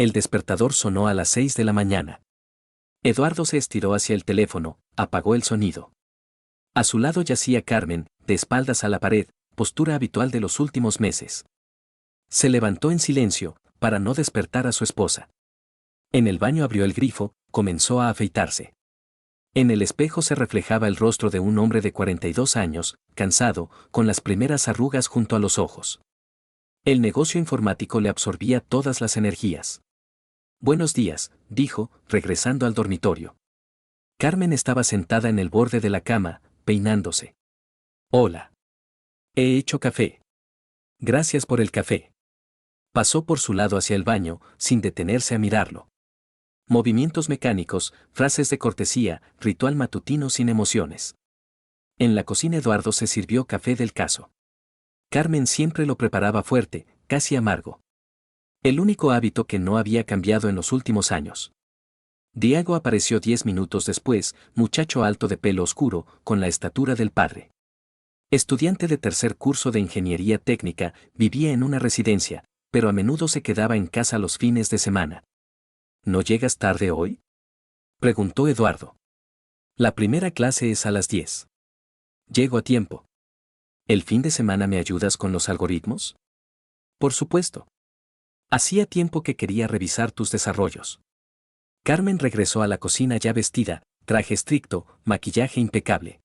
El despertador sonó a las 6 de la mañana. Eduardo se estiró hacia el teléfono, apagó el sonido. A su lado yacía Carmen, de espaldas a la pared, postura habitual de los últimos meses. Se levantó en silencio, para no despertar a su esposa. En el baño abrió el grifo, comenzó a afeitarse. En el espejo se reflejaba el rostro de un hombre de 42 años, cansado, con las primeras arrugas junto a los ojos. El negocio informático le absorbía todas las energías. Buenos días, dijo, regresando al dormitorio. Carmen estaba sentada en el borde de la cama, peinándose. Hola. He hecho café. Gracias por el café. Pasó por su lado hacia el baño, sin detenerse a mirarlo. Movimientos mecánicos, frases de cortesía, ritual matutino sin emociones. En la cocina Eduardo se sirvió café del caso. Carmen siempre lo preparaba fuerte, casi amargo. El único hábito que no había cambiado en los últimos años. Diego apareció 10 minutos después, muchacho alto de pelo oscuro, con la estatura del padre. Estudiante de tercer curso de ingeniería técnica, vivía en una residencia, pero a menudo se quedaba en casa los fines de semana. ¿No llegas tarde hoy?, preguntó Eduardo. La primera clase es a las 10. Llego a tiempo. ¿El fin de semana me ayudas con los algoritmos? Por supuesto. Hacía tiempo que quería revisar tus desarrollos. Carmen regresó a la cocina ya vestida, traje estricto, maquillaje impecable.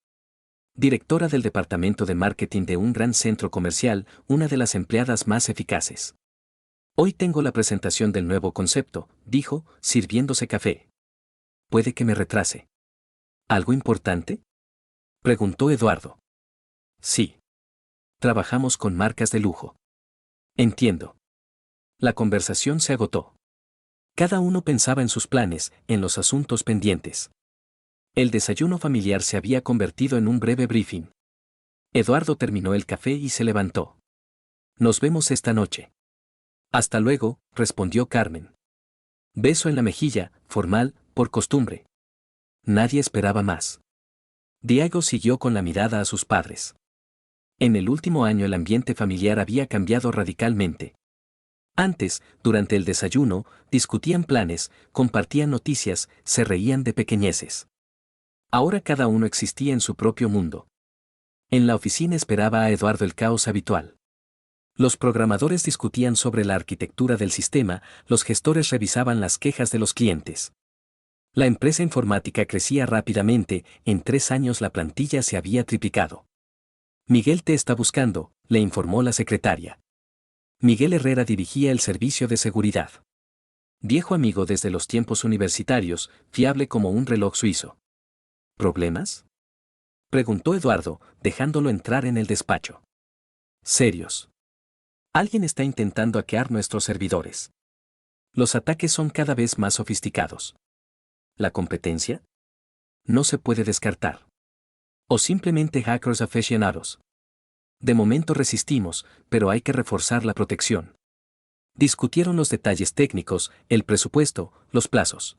Directora del departamento de marketing de un gran centro comercial, una de las empleadas más eficaces. Hoy tengo la presentación del nuevo concepto, dijo, sirviéndose café. Puede que me retrase. ¿Algo importante?, preguntó Eduardo. Sí. Trabajamos con marcas de lujo. Entiendo. La conversación se agotó. Cada uno pensaba en sus planes, en los asuntos pendientes. El desayuno familiar se había convertido en un breve briefing. Eduardo terminó el café y se levantó. Nos vemos esta noche. Hasta luego, respondió Carmen. Beso en la mejilla, formal, por costumbre. Nadie esperaba más. Diego siguió con la mirada a sus padres. En el último año el ambiente familiar había cambiado radicalmente. Antes, durante el desayuno, discutían planes, compartían noticias, se reían de pequeñeces. Ahora cada uno existía en su propio mundo. En la oficina esperaba a Eduardo el caos habitual. Los programadores discutían sobre la arquitectura del sistema, los gestores revisaban las quejas de los clientes. La empresa informática crecía rápidamente, en 3 años la plantilla se había triplicado. Miguel te está buscando, le informó la secretaria. Miguel Herrera dirigía el servicio de seguridad. Viejo amigo desde los tiempos universitarios, fiable como un reloj suizo. ¿Problemas?, preguntó Eduardo, dejándolo entrar en el despacho. Serios. Alguien está intentando hackear nuestros servidores. Los ataques son cada vez más sofisticados. ¿La competencia? No se puede descartar. O simplemente hackers aficionados. De momento resistimos, pero hay que reforzar la protección. Discutieron los detalles técnicos, el presupuesto, los plazos.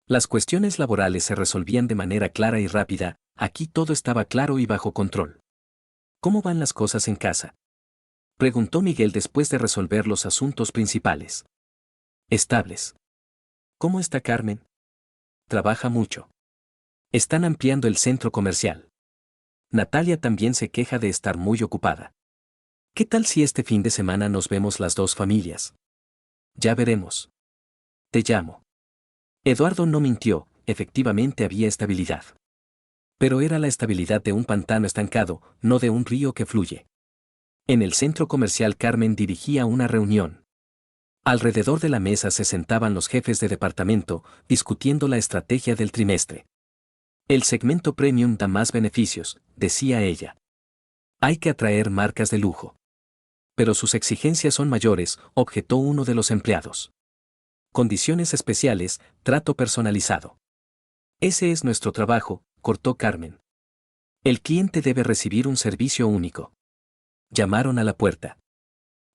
Las cuestiones laborales se resolvían de manera clara y rápida, aquí todo estaba claro y bajo control. ¿Cómo van las cosas en casa?, preguntó Miguel después de resolver los asuntos principales. Estables. ¿Cómo está Carmen? Trabaja mucho. Están ampliando el centro comercial. Natalia también se queja de estar muy ocupada. ¿Qué tal si este fin de semana nos vemos las dos familias? Ya veremos. Te llamo. Eduardo no mintió, efectivamente había estabilidad. Pero era la estabilidad de un pantano estancado, no de un río que fluye. En el centro comercial Carmen dirigía una reunión. Alrededor de la mesa se sentaban los jefes de departamento, discutiendo la estrategia del trimestre. El segmento premium da más beneficios, decía ella. Hay que atraer marcas de lujo. Pero sus exigencias son mayores, objetó uno de los empleados. Condiciones especiales, trato personalizado. Ese es nuestro trabajo, cortó Carmen. El cliente debe recibir un servicio único. Llamaron a la puerta.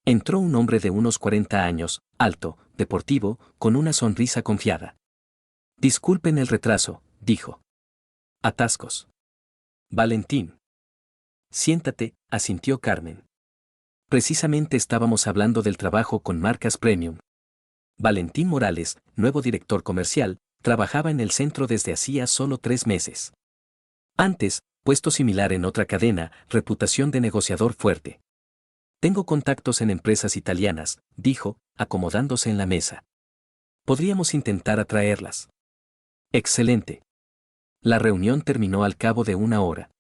Entró un hombre de unos 40 años, alto, deportivo, con una sonrisa confiada. Disculpen el retraso, dijo. Atascos. Valentín. Siéntate, asintió Carmen. Precisamente estábamos hablando del trabajo con marcas premium. Valentín Morales, nuevo director comercial, trabajaba en el centro desde hacía solo 3 meses. Antes, puesto similar en otra cadena, reputación de negociador fuerte. Tengo contactos en empresas italianas, dijo, acomodándose en la mesa. Podríamos intentar atraerlas. Excelente. La reunión terminó al cabo de 1 hora.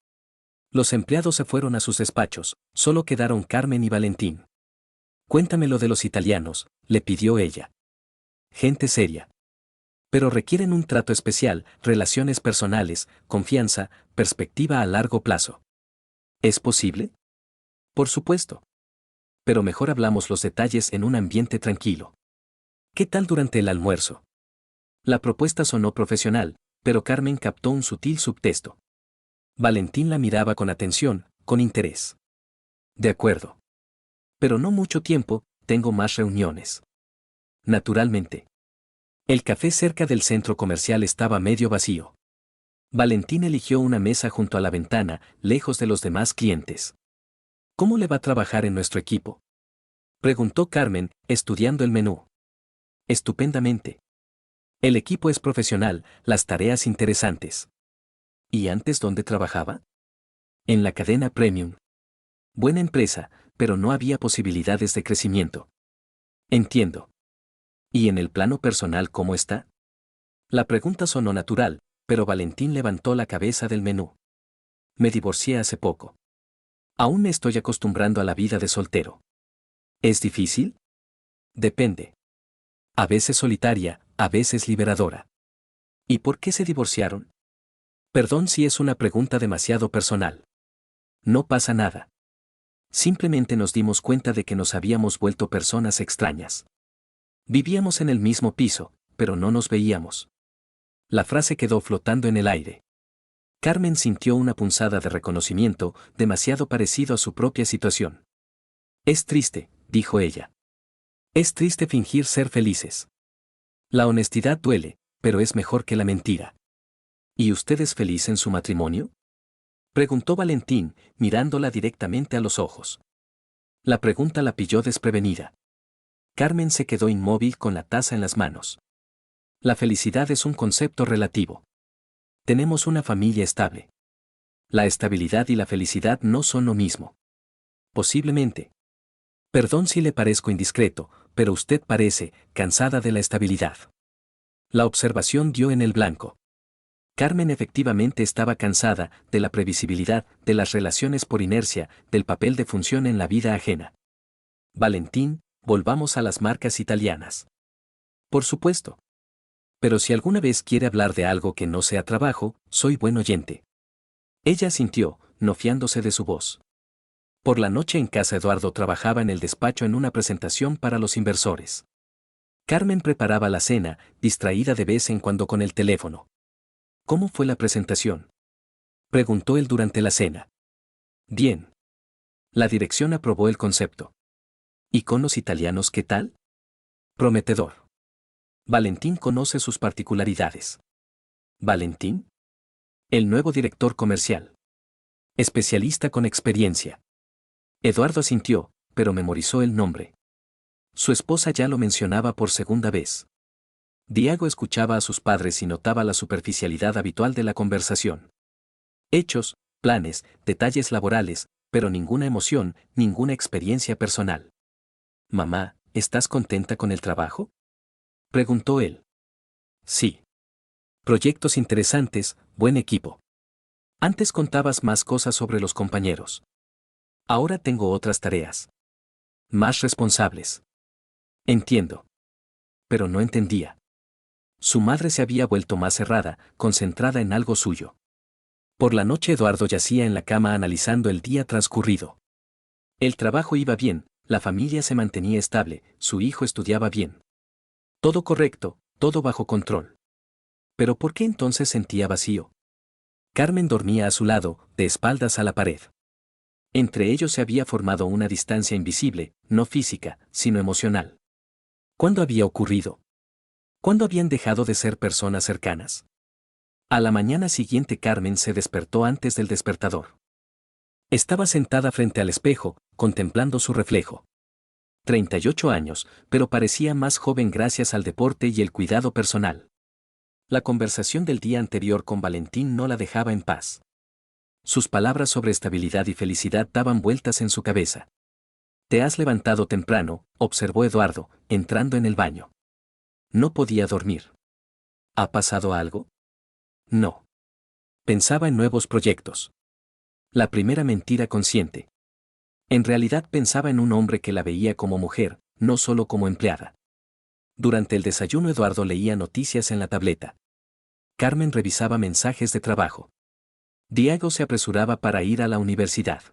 Los empleados se fueron a sus despachos, solo quedaron Carmen y Valentín. Cuéntame lo de los italianos, le pidió ella. Gente seria. Pero requieren un trato especial, relaciones personales, confianza, perspectiva a largo plazo. ¿Es posible? Por supuesto. Pero mejor hablamos los detalles en un ambiente tranquilo. ¿Qué tal durante el almuerzo? La propuesta sonó profesional, pero Carmen captó un sutil subtexto. Valentín la miraba con atención, con interés. De acuerdo. Pero no mucho tiempo, tengo más reuniones. Naturalmente. El café cerca del centro comercial estaba medio vacío. Valentín eligió una mesa junto a la ventana, lejos de los demás clientes. ¿Cómo le va a trabajar en nuestro equipo? Preguntó Carmen, estudiando el menú. Estupendamente. El equipo es profesional, las tareas interesantes. ¿Y antes dónde trabajaba? En la cadena Premium. Buena empresa, pero no había posibilidades de crecimiento. Entiendo. ¿Y en el plano personal cómo está? La pregunta sonó natural, pero Valentín levantó la cabeza del menú. Me divorcié hace poco. Aún me estoy acostumbrando a la vida de soltero. ¿Es difícil? Depende. A veces solitaria, a veces liberadora. ¿Y por qué se divorciaron? Perdón si es una pregunta demasiado personal. No pasa nada. Simplemente nos dimos cuenta de que nos habíamos vuelto personas extrañas. Vivíamos en el mismo piso, pero no nos veíamos. La frase quedó flotando en el aire. Carmen sintió una punzada de reconocimiento, demasiado parecido a su propia situación. Es triste, dijo ella. Es triste fingir ser felices. La honestidad duele, pero es mejor que la mentira. ¿Y usted es feliz en su matrimonio? Preguntó Valentín, mirándola directamente a los ojos. La pregunta la pilló desprevenida. Carmen se quedó inmóvil con la taza en las manos. La felicidad es un concepto relativo. Tenemos una familia estable. La estabilidad y la felicidad no son lo mismo. Posiblemente. Perdón si le parezco indiscreto, pero usted parece cansada de la estabilidad. La observación dio en el blanco. Carmen efectivamente estaba cansada de la previsibilidad, de las relaciones por inercia, del papel de función en la vida ajena. Valentín, volvamos a las marcas italianas. Por supuesto. Pero si alguna vez quiere hablar de algo que no sea trabajo, soy buen oyente. Ella sintió, no fiándose de su voz. Por la noche en casa Eduardo trabajaba en el despacho en una presentación para los inversores. Carmen preparaba la cena, distraída de vez en cuando con el teléfono. ¿Cómo fue la presentación? Preguntó él durante la cena. Bien. La dirección aprobó el concepto. ¿Iconos italianos qué tal? Prometedor. Valentín conoce sus particularidades. ¿Valentín? El nuevo director comercial. Especialista con experiencia. Eduardo asintió, pero memorizó el nombre. Su esposa ya lo mencionaba por segunda vez. Diego escuchaba a sus padres y notaba la superficialidad habitual de la conversación. Hechos, planes, detalles laborales, pero ninguna emoción, ninguna experiencia personal. Mamá, ¿estás contenta con el trabajo? Preguntó él. Sí. Proyectos interesantes, buen equipo. Antes contabas más cosas sobre los compañeros. Ahora tengo otras tareas. Más responsables. Entiendo. Pero no entendía. Su madre se había vuelto más cerrada, concentrada en algo suyo. Por la noche Eduardo yacía en la cama analizando el día transcurrido. El trabajo iba bien, la familia se mantenía estable, su hijo estudiaba bien. Todo correcto, todo bajo control. Pero ¿por qué entonces sentía vacío? Carmen dormía a su lado, de espaldas a la pared. Entre ellos se había formado una distancia invisible, no física, sino emocional. ¿Cuándo había ocurrido? ¿Cuándo habían dejado de ser personas cercanas? A la mañana siguiente Carmen se despertó antes del despertador. Estaba sentada frente al espejo, contemplando su reflejo. 38 años, pero parecía más joven gracias al deporte y el cuidado personal. La conversación del día anterior con Valentín no la dejaba en paz. Sus palabras sobre estabilidad y felicidad daban vueltas en su cabeza. «Te has levantado temprano», observó Eduardo, entrando en el baño. No podía dormir. ¿Ha pasado algo? No. Pensaba en nuevos proyectos. La primera mentira consciente. En realidad pensaba en un hombre que la veía como mujer, no solo como empleada. Durante el desayuno Eduardo leía noticias en la tableta. Carmen revisaba mensajes de trabajo. Diego se apresuraba para ir a la universidad.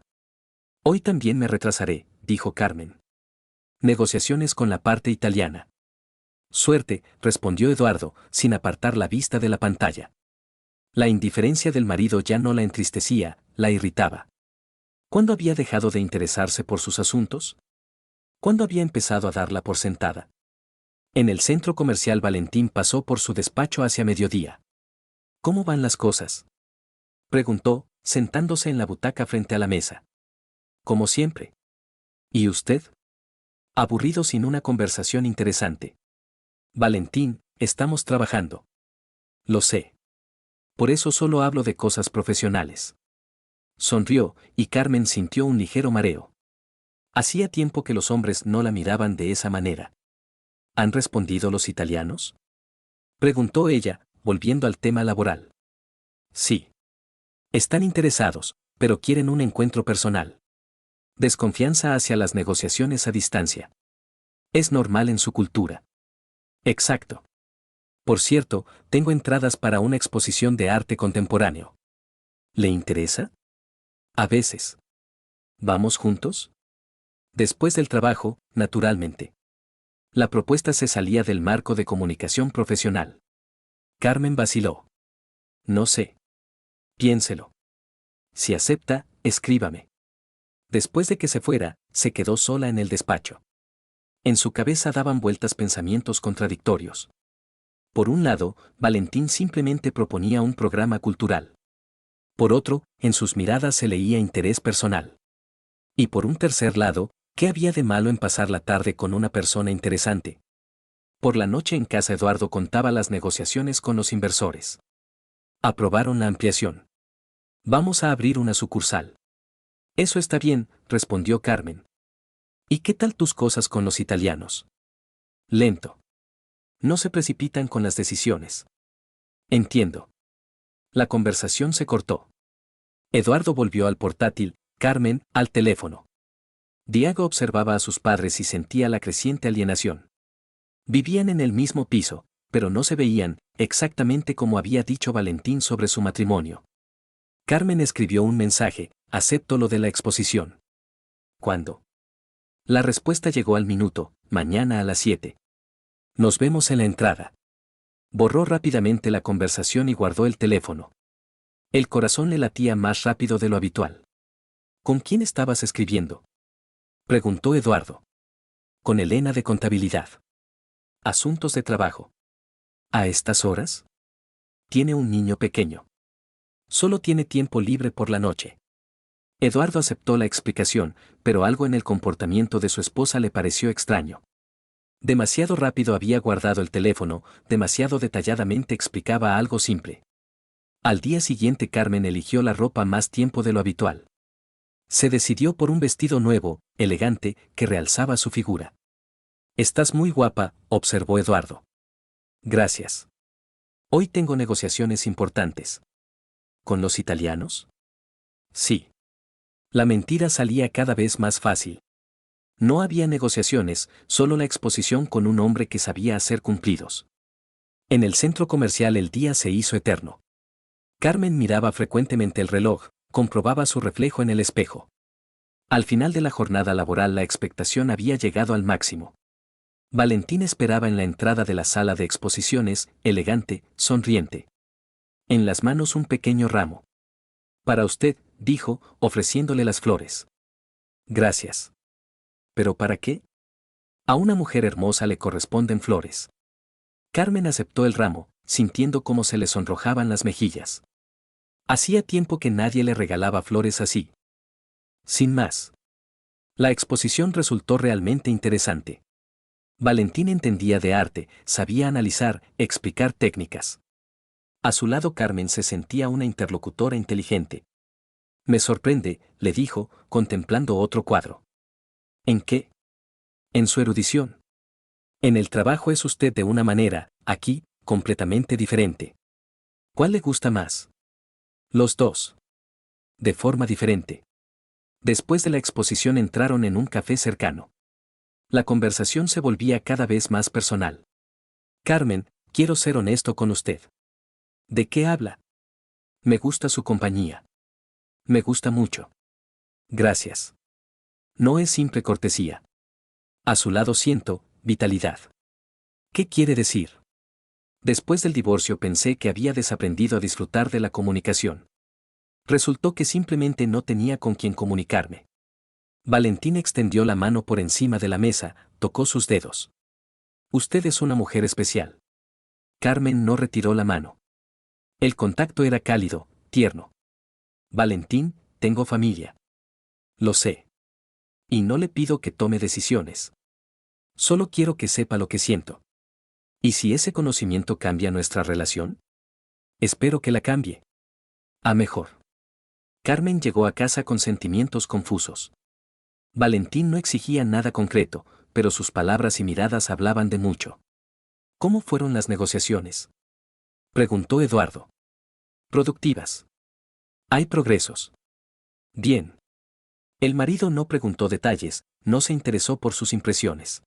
Hoy también me retrasaré, dijo Carmen. Negociaciones con la parte italiana. Suerte, respondió Eduardo, sin apartar la vista de la pantalla. La indiferencia del marido ya no la entristecía, la irritaba. ¿Cuándo había dejado de interesarse por sus asuntos? ¿Cuándo había empezado a darla por sentada? En el centro comercial Valentín pasó por su despacho hacia mediodía. ¿Cómo van las cosas?, preguntó, sentándose en la butaca frente a la mesa. Como siempre. ¿Y usted? Aburrido sin una conversación interesante. Valentín, estamos trabajando. Lo sé. Por eso solo hablo de cosas profesionales. Sonrió, y Carmen sintió un ligero mareo. Hacía tiempo que los hombres no la miraban de esa manera. ¿Han respondido los italianos?, preguntó ella, volviendo al tema laboral. Sí. Están interesados, pero quieren un encuentro personal. Desconfianza hacia las negociaciones a distancia. Es normal en su cultura. Exacto. Por cierto, tengo entradas para una exposición de arte contemporáneo. ¿Le interesa? A veces. ¿Vamos juntos? Después del trabajo, naturalmente. La propuesta se salía del marco de comunicación profesional. Carmen vaciló. No sé. Piénselo. Si acepta, escríbame. Después de que se fuera, se quedó sola en el despacho. En su cabeza daban vueltas pensamientos contradictorios. Por un lado, Valentín simplemente proponía un programa cultural. Por otro, en sus miradas se leía interés personal. Y por un tercer lado, ¿qué había de malo en pasar la tarde con una persona interesante? Por la noche en casa Eduardo contaba las negociaciones con los inversores. Aprobaron la ampliación. Vamos a abrir una sucursal. Eso está bien, respondió Carmen. ¿Y qué tal tus cosas con los italianos? Lento. No se precipitan con las decisiones. Entiendo. La conversación se cortó. Eduardo volvió al portátil, Carmen, al teléfono. Diego observaba a sus padres y sentía la creciente alienación. Vivían en el mismo piso, pero no se veían, exactamente como había dicho Valentín sobre su matrimonio. Carmen escribió un mensaje: acepto lo de la exposición. ¿Cuándo? La respuesta llegó al minuto: mañana a las 7. Nos vemos en la entrada. Borró rápidamente la conversación y guardó el teléfono. El corazón le latía más rápido de lo habitual. ¿Con quién estabas escribiendo?, preguntó Eduardo. Con Elena de contabilidad. Asuntos de trabajo. ¿A estas horas? Tiene un niño pequeño. Solo tiene tiempo libre por la noche. Eduardo aceptó la explicación, pero algo en el comportamiento de su esposa le pareció extraño. Demasiado rápido había guardado el teléfono, demasiado detalladamente explicaba algo simple. Al día siguiente Carmen eligió la ropa más tiempo de lo habitual. Se decidió por un vestido nuevo, elegante, que realzaba su figura. Estás muy guapa, observó Eduardo. Gracias. Hoy tengo negociaciones importantes. ¿Con los italianos? Sí. La mentira salía cada vez más fácil. No había negociaciones, solo la exposición con un hombre que sabía hacer cumplidos. En el centro comercial el día se hizo eterno. Carmen miraba frecuentemente el reloj, comprobaba su reflejo en el espejo. Al final de la jornada laboral la expectación había llegado al máximo. Valentín esperaba en la entrada de la sala de exposiciones, elegante, sonriente. En las manos un pequeño ramo. Para usted, dijo, ofreciéndole las flores. Gracias. ¿Pero para qué? A una mujer hermosa le corresponden flores. Carmen aceptó el ramo, sintiendo cómo se le sonrojaban las mejillas. Hacía tiempo que nadie le regalaba flores así. Sin más. La exposición resultó realmente interesante. Valentín entendía de arte, sabía analizar, explicar técnicas. A su lado Carmen se sentía una interlocutora inteligente. Me sorprende, le dijo, contemplando otro cuadro. ¿En qué? En su erudición. En el trabajo es usted de una manera, aquí, completamente diferente. ¿Cuál le gusta más? Los dos. De forma diferente. Después de la exposición entraron en un café cercano. La conversación se volvía cada vez más personal. Carmen, quiero ser honesto con usted. ¿De qué habla? Me gusta su compañía. Me gusta mucho. Gracias. No es simple cortesía. A su lado siento, vitalidad. ¿Qué quiere decir? Después del divorcio pensé que había desaprendido a disfrutar de la comunicación. Resultó que simplemente no tenía con quién comunicarme. Valentín extendió la mano por encima de la mesa, tocó sus dedos. Usted es una mujer especial. Carmen no retiró la mano. El contacto era cálido, tierno. Valentín, tengo familia. Lo sé. Y no le pido que tome decisiones. Solo quiero que sepa lo que siento. ¿Y si ese conocimiento cambia nuestra relación? Espero que la cambie. A mejor. Carmen llegó a casa con sentimientos confusos. Valentín no exigía nada concreto, pero sus palabras y miradas hablaban de mucho. ¿Cómo fueron las negociaciones? Preguntó Eduardo. Productivas. Hay progresos. Bien. El marido no preguntó detalles, no se interesó por sus impresiones.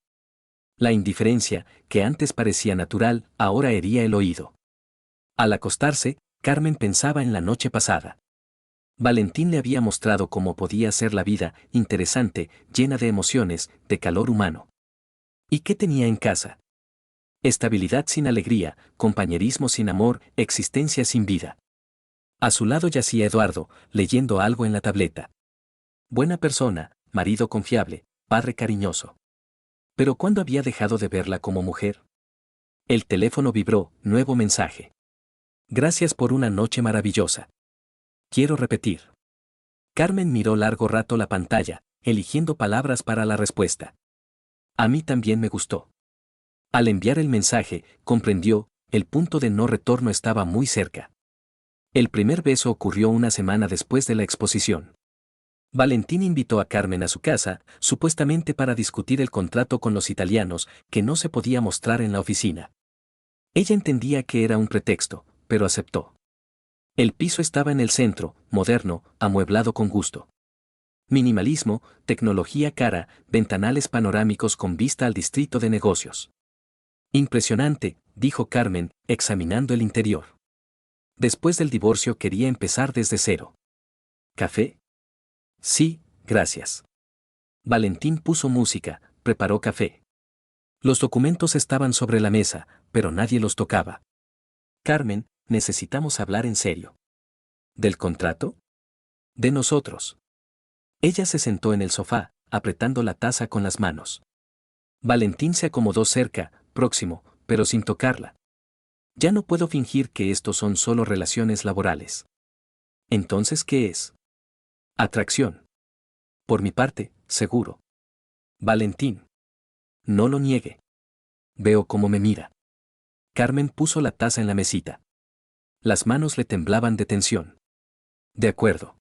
La indiferencia, que antes parecía natural, ahora hería el oído. Al acostarse, Carmen pensaba en la noche pasada. Valentín le había mostrado cómo podía ser la vida, interesante, llena de emociones, de calor humano. ¿Y qué tenía en casa? Estabilidad sin alegría, compañerismo sin amor, existencia sin vida. A su lado yacía Eduardo, leyendo algo en la tableta. Buena persona, marido confiable, padre cariñoso. ¿Pero cuándo había dejado de verla como mujer? El teléfono vibró, nuevo mensaje. Gracias por una noche maravillosa. Quiero repetir. Carmen miró largo rato la pantalla, eligiendo palabras para la respuesta. A mí también me gustó. Al enviar el mensaje, comprendió, el punto de no retorno estaba muy cerca. El primer beso ocurrió una semana después de la exposición. Valentín invitó a Carmen a su casa, supuestamente para discutir el contrato con los italianos, que no se podía mostrar en la oficina. Ella entendía que era un pretexto, pero aceptó. El piso estaba en el centro, moderno, amueblado con gusto. Minimalismo, tecnología cara, ventanales panorámicos con vista al distrito de negocios. Impresionante, dijo Carmen, examinando el interior. Después del divorcio quería empezar desde cero. ¿Café? Sí, gracias. Valentín puso música, preparó café. Los documentos estaban sobre la mesa, pero nadie los tocaba. Carmen, necesitamos hablar en serio. ¿Del contrato? De nosotros. Ella se sentó en el sofá, apretando la taza con las manos. Valentín se acomodó cerca, próximo, pero sin tocarla. Ya no puedo fingir que estos son solo relaciones laborales. Entonces, ¿qué es? Atracción. Por mi parte, seguro. Valentín. No lo niegue. Veo cómo me mira. Carmen puso la taza en la mesita. Las manos le temblaban de tensión. De acuerdo.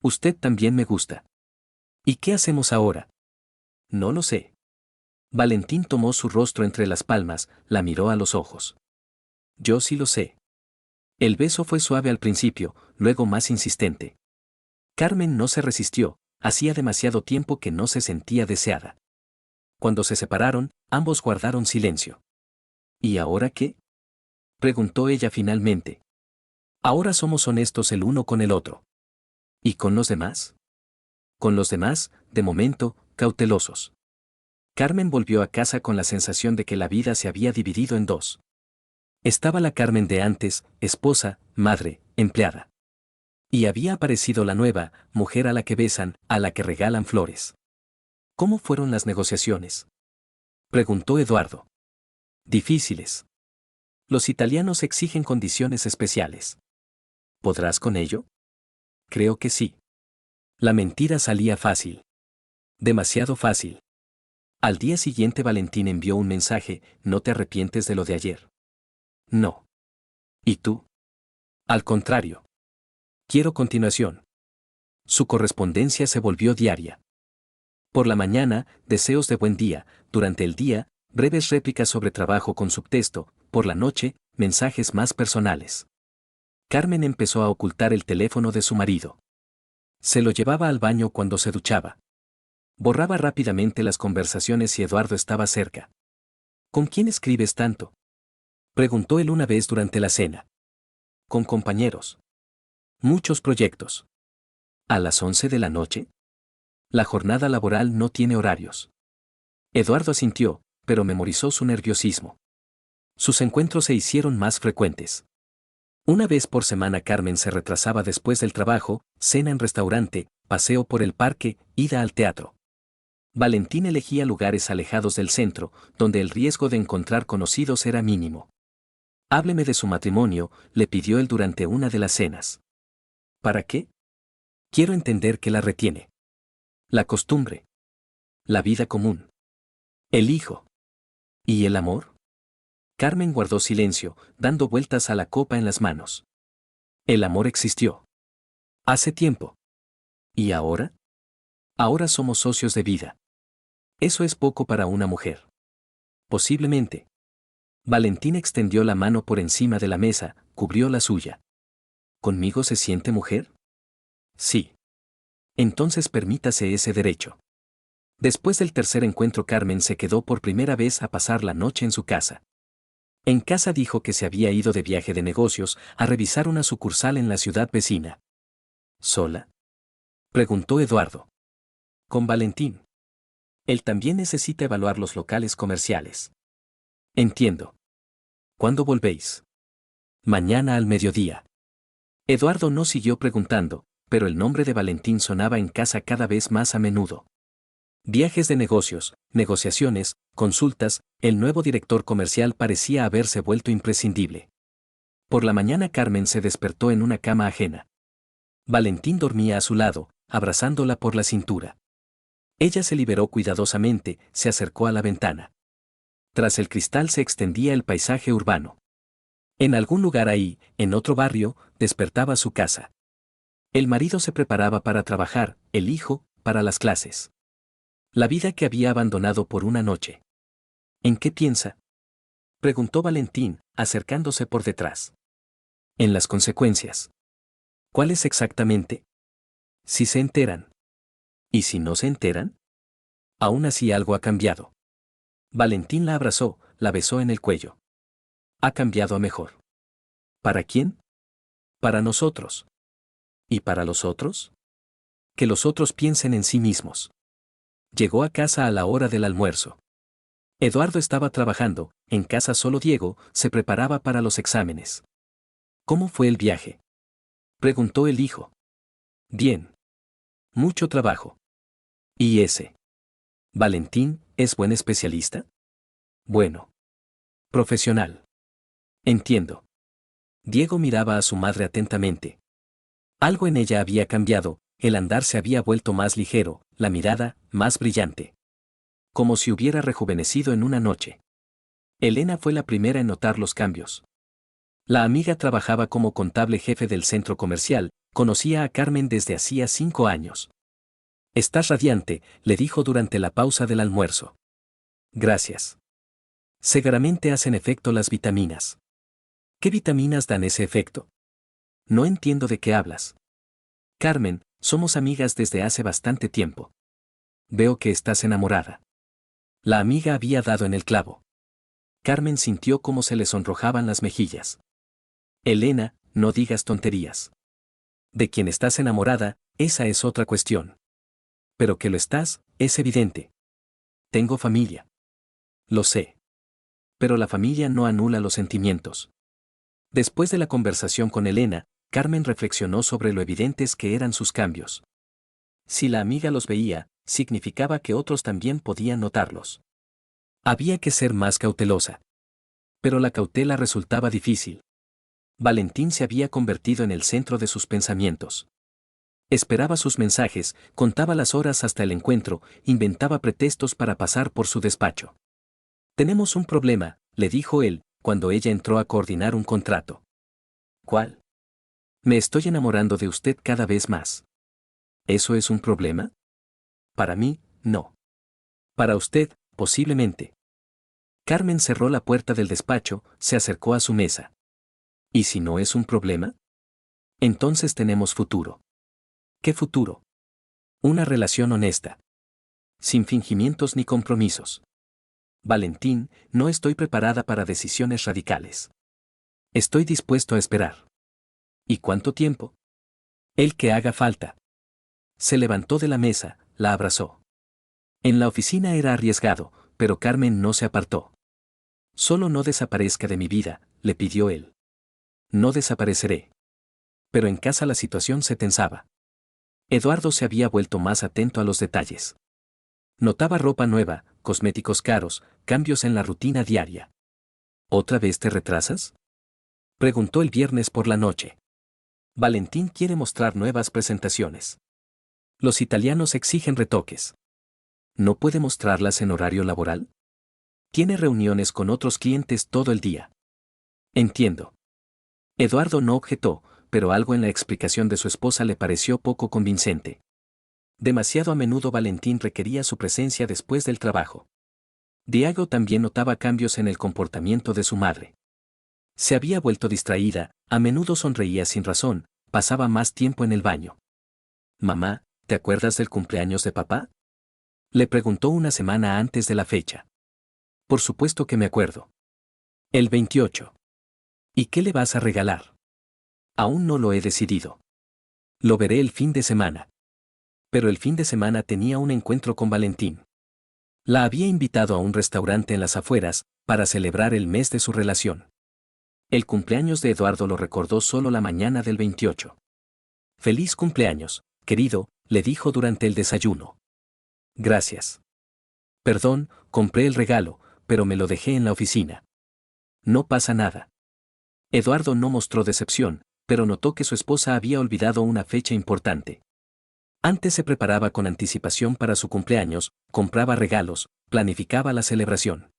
Usted también me gusta. ¿Y qué hacemos ahora? No lo sé. Valentín tomó su rostro entre las palmas, la miró a los ojos. Yo sí lo sé. El beso fue suave al principio, luego más insistente. Carmen no se resistió, hacía demasiado tiempo que no se sentía deseada. Cuando se separaron, ambos guardaron silencio. ¿Y ahora qué? Preguntó ella finalmente. Ahora somos honestos el uno con el otro. ¿Y con los demás? Con los demás, de momento, cautelosos. Carmen volvió a casa con la sensación de que la vida se había dividido en dos. Estaba la Carmen de antes, esposa, madre, empleada. Y había aparecido la nueva, mujer a la que besan, a la que regalan flores. ¿Cómo fueron las negociaciones? Preguntó Eduardo. Difíciles. Los italianos exigen condiciones especiales. ¿Podrás con ello? Creo que sí. La mentira salía fácil. Demasiado fácil. Al día siguiente Valentín envió un mensaje: ¿no te arrepientes de lo de ayer? No. ¿Y tú? Al contrario. Quiero continuación. Su correspondencia se volvió diaria. Por la mañana, deseos de buen día; durante el día, breves réplicas sobre trabajo con subtexto; por la noche, mensajes más personales. Carmen empezó a ocultar el teléfono de su marido. Se lo llevaba al baño cuando se duchaba. Borraba rápidamente las conversaciones si Eduardo estaba cerca. ¿Con quién escribes tanto?, preguntó él una vez durante la cena. Con compañeros. Muchos proyectos. ¿A las 11 de la noche? La jornada laboral no tiene horarios. Eduardo asintió, pero memorizó su nerviosismo. Sus encuentros se hicieron más frecuentes. Una vez por semana Carmen se retrasaba después del trabajo: cena en restaurante, paseo por el parque, ida al teatro. Valentín elegía lugares alejados del centro, donde el riesgo de encontrar conocidos era mínimo. Hábleme de su matrimonio, le pidió él durante una de las cenas. ¿Para qué? Quiero entender qué la retiene. La costumbre. La vida común. El hijo. ¿Y el amor? Carmen guardó silencio, dando vueltas a la copa en las manos. El amor existió. Hace tiempo. ¿Y ahora? Ahora somos socios de vida. Eso es poco para una mujer. Posiblemente. Valentín extendió la mano por encima de la mesa, cubrió la suya. ¿Conmigo se siente mujer? Sí. Entonces permítase ese derecho. Después del tercer encuentro Carmen se quedó por primera vez a pasar la noche en su casa. En casa dijo que se había ido de viaje de negocios a revisar una sucursal en la ciudad vecina. ¿Sola?, preguntó Eduardo. Con Valentín. Él también necesita evaluar los locales comerciales. Entiendo. ¿Cuándo volvéis? Mañana al mediodía. Eduardo no siguió preguntando, pero el nombre de Valentín sonaba en casa cada vez más a menudo. Viajes de negocios, negociaciones, consultas; el nuevo director comercial parecía haberse vuelto imprescindible. Por la mañana Carmen se despertó en una cama ajena. Valentín dormía a su lado, abrazándola por la cintura. Ella se liberó cuidadosamente, se acercó a la ventana. Tras el cristal se extendía el paisaje urbano. En algún lugar ahí, en otro barrio, despertaba su casa. El marido se preparaba para trabajar, el hijo, para las clases. La vida que había abandonado por una noche. ¿En qué piensa?, preguntó Valentín, acercándose por detrás. En las consecuencias. ¿Cuáles exactamente? Si se enteran. ¿Y si no se enteran? Aún así algo ha cambiado. Valentín la abrazó, la besó en el cuello. Ha cambiado a mejor. ¿Para quién? Para nosotros. ¿Y para los otros? Que los otros piensen en sí mismos. Llegó a casa a la hora del almuerzo. Eduardo estaba trabajando, en casa solo Diego se preparaba para los exámenes. ¿Cómo fue el viaje?, preguntó el hijo. Bien. Mucho trabajo. ¿Y ese? Valentín, ¿es buen especialista? Bueno. Profesional. Entiendo. Diego miraba a su madre atentamente. Algo en ella había cambiado, el andar se había vuelto más ligero, la mirada, más brillante. Como si hubiera rejuvenecido en una noche. Elena fue la primera en notar los cambios. La amiga trabajaba como contable jefe del centro comercial, conocía a Carmen desde hacía 5 años. Estás radiante, le dijo durante la pausa del almuerzo. Gracias. Seguramente hacen efecto las vitaminas. ¿Qué vitaminas dan ese efecto? No entiendo de qué hablas. Carmen, somos amigas desde hace bastante tiempo. Veo que estás enamorada. La amiga había dado en el clavo. Carmen sintió cómo se le sonrojaban las mejillas. Elena, no digas tonterías. De quien estás enamorada, esa es otra cuestión. Pero que lo estás, es evidente. Tengo familia. Lo sé. Pero la familia no anula los sentimientos. Después de la conversación con Elena, Carmen reflexionó sobre lo evidentes que eran sus cambios. Si la amiga los veía, significaba que otros también podían notarlos. Había que ser más cautelosa. Pero la cautela resultaba difícil. Valentín se había convertido en el centro de sus pensamientos. Esperaba sus mensajes, contaba las horas hasta el encuentro, inventaba pretextos para pasar por su despacho. Tenemos un problema, le dijo él, cuando ella entró a coordinar un contrato. ¿Cuál? Me estoy enamorando de usted cada vez más. ¿Eso es un problema? Para mí, no. Para usted, posiblemente. Carmen cerró la puerta del despacho, se acercó a su mesa. ¿Y si no es un problema? Entonces tenemos futuro. ¿Qué futuro? Una relación honesta. Sin fingimientos ni compromisos. Valentín, no estoy preparada para decisiones radicales. Estoy dispuesto a esperar. ¿Y cuánto tiempo? El que haga falta. Se levantó de la mesa, la abrazó. En la oficina era arriesgado, pero Carmen no se apartó. Solo no desaparezca de mi vida, le pidió él. No desapareceré. Pero en casa la situación se tensaba. Eduardo se había vuelto más atento a los detalles. Notaba ropa nueva, cosméticos caros, cambios en la rutina diaria. ¿Otra vez te retrasas? Preguntó el viernes por la noche. Valentín quiere mostrar nuevas presentaciones. Los italianos exigen retoques. ¿No puede mostrarlas en horario laboral? Tiene reuniones con otros clientes todo el día. Entiendo. Eduardo no objetó, pero algo en la explicación de su esposa le pareció poco convincente. Demasiado a menudo Valentín requería su presencia después del trabajo. Diego también notaba cambios en el comportamiento de su madre. Se había vuelto distraída, a menudo sonreía sin razón, pasaba más tiempo en el baño. Mamá, ¿te acuerdas del cumpleaños de papá? Le preguntó una semana antes de la fecha. Por supuesto que me acuerdo. El 28. ¿Y qué le vas a regalar? Aún no lo he decidido. Lo veré el fin de semana. Pero el fin de semana tenía un encuentro con Valentín. La había invitado a un restaurante en las afueras, para celebrar el mes de su relación. El cumpleaños de Eduardo lo recordó solo la mañana del 28. Feliz cumpleaños, querido, le dijo durante el desayuno. Gracias. Perdón, compré el regalo, pero me lo dejé en la oficina. No pasa nada. Eduardo no mostró decepción, pero notó que su esposa había olvidado una fecha importante. Antes se preparaba con anticipación para su cumpleaños, compraba regalos, planificaba la celebración.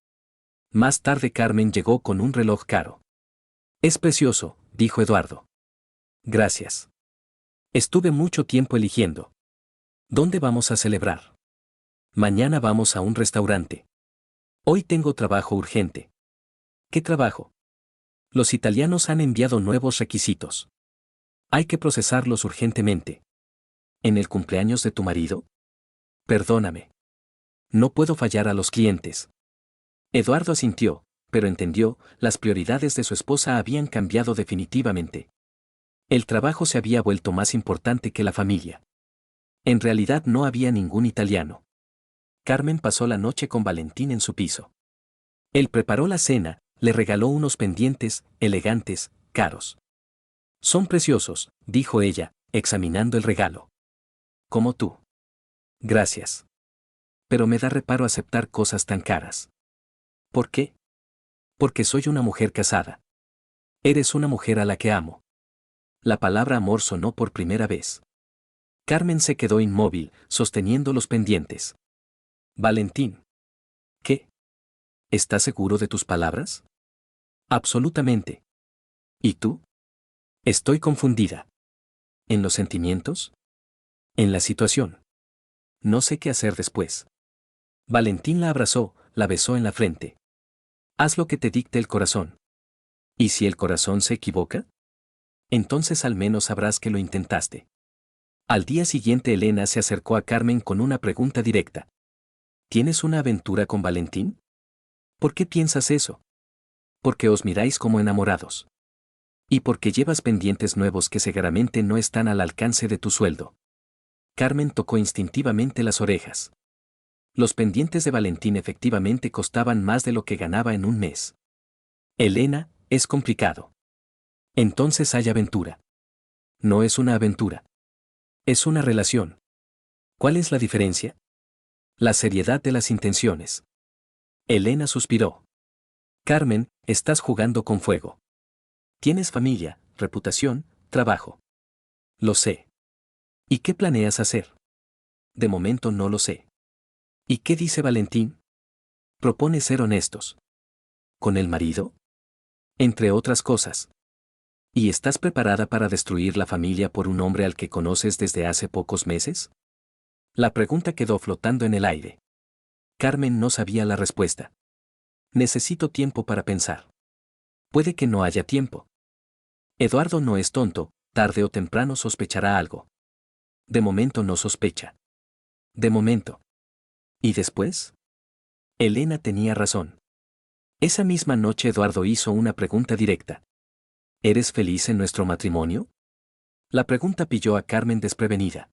Más tarde Carmen llegó con un reloj caro. Es precioso, dijo Eduardo. Gracias. Estuve mucho tiempo eligiendo. ¿Dónde vamos a celebrar? Mañana vamos a un restaurante. Hoy tengo trabajo urgente. ¿Qué trabajo? Los italianos han enviado nuevos requisitos. Hay que procesarlos urgentemente. ¿En el cumpleaños de tu marido? Perdóname. No puedo fallar a los clientes. Eduardo asintió, pero entendió, las prioridades de su esposa habían cambiado definitivamente. El trabajo se había vuelto más importante que la familia. En realidad no había ningún italiano. Carmen pasó la noche con Valentín en su piso. Él preparó la cena, le regaló unos pendientes, elegantes, caros. Son preciosos, dijo ella, examinando el regalo. Como tú. Gracias. Pero me da reparo aceptar cosas tan caras. ¿Por qué? Porque soy una mujer casada. Eres una mujer a la que amo. La palabra amor sonó por primera vez. Carmen se quedó inmóvil, sosteniendo los pendientes. Valentín. ¿Qué? ¿Estás seguro de tus palabras? Absolutamente. ¿Y tú? Estoy confundida. ¿En los sentimientos? En la situación. No sé qué hacer después. Valentín la abrazó, la besó en la frente. Haz lo que te dicte el corazón. ¿Y si el corazón se equivoca? Entonces al menos sabrás que lo intentaste. Al día siguiente Elena se acercó a Carmen con una pregunta directa. ¿Tienes una aventura con Valentín? ¿Por qué piensas eso? Porque os miráis como enamorados. Y porque llevas pendientes nuevos que seguramente no están al alcance de tu sueldo. Carmen tocó instintivamente las orejas. Los pendientes de Valentín efectivamente costaban más de lo que ganaba en un mes. Elena, es complicado. Entonces hay aventura. No es una aventura. Es una relación. ¿Cuál es la diferencia? La seriedad de las intenciones. Elena suspiró. Carmen, estás jugando con fuego. Tienes familia, reputación, trabajo. Lo sé. ¿Y qué planeas hacer? De momento no lo sé. ¿Y qué dice Valentín? Propone ser honestos. ¿Con el marido? Entre otras cosas. ¿Y estás preparada para destruir la familia por un hombre al que conoces desde hace pocos meses? La pregunta quedó flotando en el aire. Carmen no sabía la respuesta. Necesito tiempo para pensar. Puede que no haya tiempo. Eduardo no es tonto, tarde o temprano sospechará algo. De momento no sospecha. De momento. ¿Y después? Elena tenía razón. Esa misma noche Eduardo hizo una pregunta directa. ¿Eres feliz en nuestro matrimonio? La pregunta pilló a Carmen desprevenida.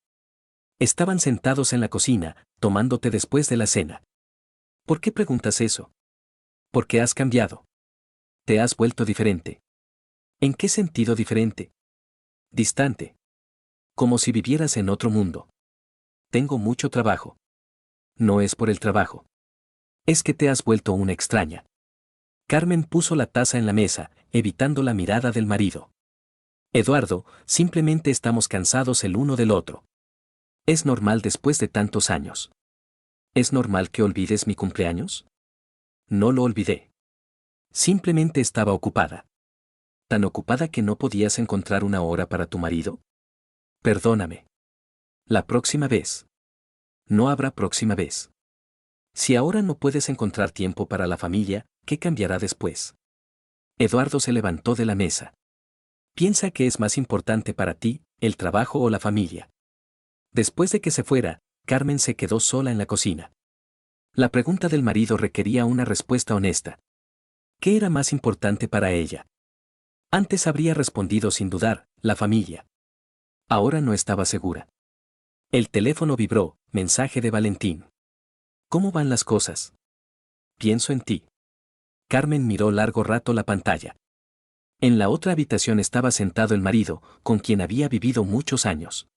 Estaban sentados en la cocina, tomando té después de la cena. ¿Por qué preguntas eso? Porque has cambiado. Te has vuelto diferente. ¿En qué sentido diferente? Distante. Como si vivieras en otro mundo. Tengo mucho trabajo. No es por el trabajo. Es que te has vuelto una extraña. Carmen puso la taza en la mesa, evitando la mirada del marido. Eduardo, simplemente estamos cansados el uno del otro. Es normal después de tantos años. ¿Es normal que olvides mi cumpleaños? No lo olvidé. Simplemente estaba ocupada. ¿Tan ocupada que no podías encontrar una hora para tu marido? Perdóname. La próxima vez. No habrá próxima vez. Si ahora no puedes encontrar tiempo para la familia, ¿qué cambiará después? Eduardo se levantó de la mesa. Piensa que es más importante para ti, el trabajo o la familia. Después de que se fuera, Carmen se quedó sola en la cocina. La pregunta del marido requería una respuesta honesta. ¿Qué era más importante para ella? Antes habría respondido sin dudar, la familia. Ahora no estaba segura. El teléfono vibró, mensaje de Valentín. ¿Cómo van las cosas? Pienso en ti. Carmen miró largo rato la pantalla. En la otra habitación estaba sentado el marido, con quien había vivido muchos años.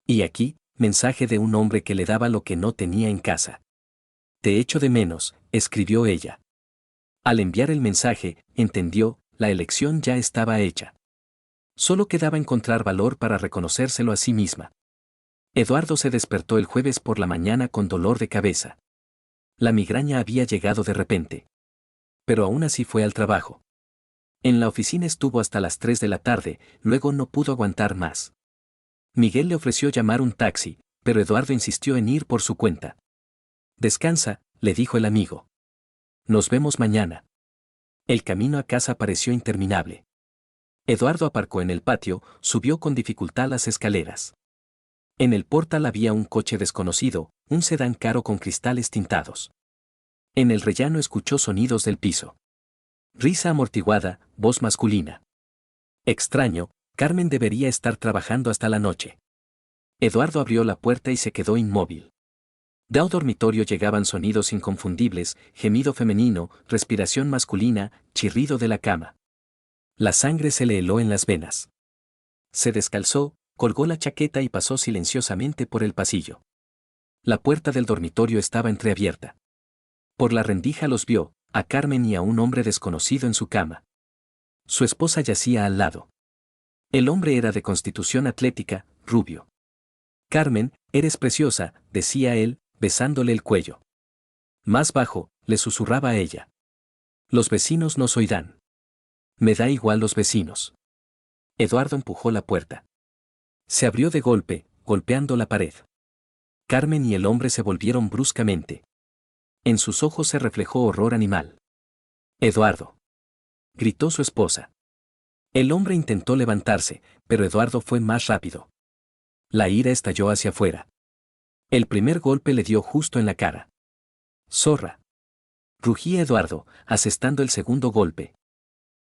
Y aquí, mensaje de un hombre que le daba lo que no tenía en casa. Te echo de menos, escribió ella. Al enviar el mensaje, entendió, la elección ya estaba hecha. Solo quedaba encontrar valor para reconocérselo a sí misma. Eduardo se despertó el jueves por la mañana con dolor de cabeza. La migraña había llegado de repente. Pero aún así fue al trabajo. En la oficina estuvo hasta las 3 de la tarde, luego no pudo aguantar más. Miguel le ofreció llamar un taxi, pero Eduardo insistió en ir por su cuenta. Descansa, le dijo el amigo. Nos vemos mañana. El camino a casa pareció interminable. Eduardo aparcó en el patio, subió con dificultad las escaleras. En el portal había un coche desconocido, un sedán caro con cristales tintados. En el rellano escuchó sonidos del piso. Risa amortiguada, voz masculina. Extraño, Carmen debería estar trabajando hasta la noche. Eduardo abrió la puerta y se quedó inmóvil. De un dormitorio llegaban sonidos inconfundibles, gemido femenino, respiración masculina, chirrido de la cama. La sangre se le heló en las venas. Se descalzó, colgó la chaqueta y pasó silenciosamente por el pasillo. La puerta del dormitorio estaba entreabierta. Por la rendija los vio, a Carmen y a un hombre desconocido en su cama. Su esposa yacía al lado. El hombre era de constitución atlética, rubio. Carmen, eres preciosa, decía él, besándole el cuello. Más bajo, le susurraba a ella. Los vecinos nos oirán. Me da igual los vecinos. Eduardo empujó la puerta. Se abrió de golpe, golpeando la pared. Carmen y el hombre se volvieron bruscamente. En sus ojos se reflejó horror animal. Eduardo. Gritó su esposa. El hombre intentó levantarse, pero Eduardo fue más rápido. La ira estalló hacia afuera. El primer golpe le dio justo en la cara. Zorra. Rugía Eduardo, asestando el segundo golpe.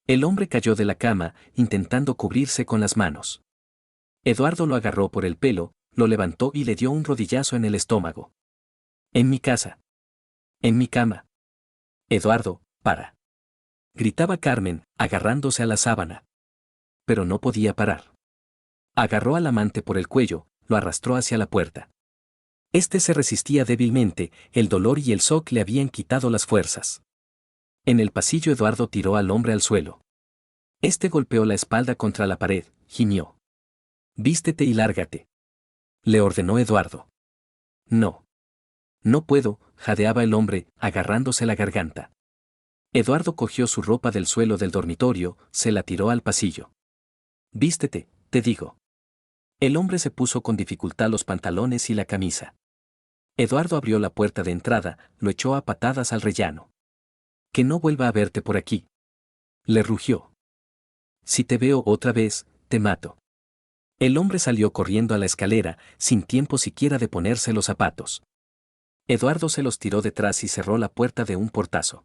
El hombre cayó de la cama, intentando cubrirse con las manos. Eduardo lo agarró por el pelo, lo levantó y le dio un rodillazo en el estómago. En mi casa. En mi cama. Eduardo, para. Gritaba Carmen, agarrándose a la sábana. Pero no podía parar. Agarró al amante por el cuello, lo arrastró hacia la puerta. Este se resistía débilmente, el dolor y el shock le habían quitado las fuerzas. En el pasillo Eduardo tiró al hombre al suelo. Este golpeó la espalda contra la pared, gimió. Vístete y lárgate. le ordenó Eduardo. No. No puedo, jadeaba el hombre, agarrándose la garganta. Eduardo cogió su ropa del suelo del dormitorio, se la tiró al pasillo. Vístete, te digo. El hombre se puso con dificultad los pantalones y la camisa. Eduardo abrió la puerta de entrada, lo echó a patadas al rellano. Que no vuelva a verte por aquí. Le rugió. Si te veo otra vez, te mato. El hombre salió corriendo a la escalera, sin tiempo siquiera de ponerse los zapatos. Eduardo se los tiró detrás y cerró la puerta de un portazo.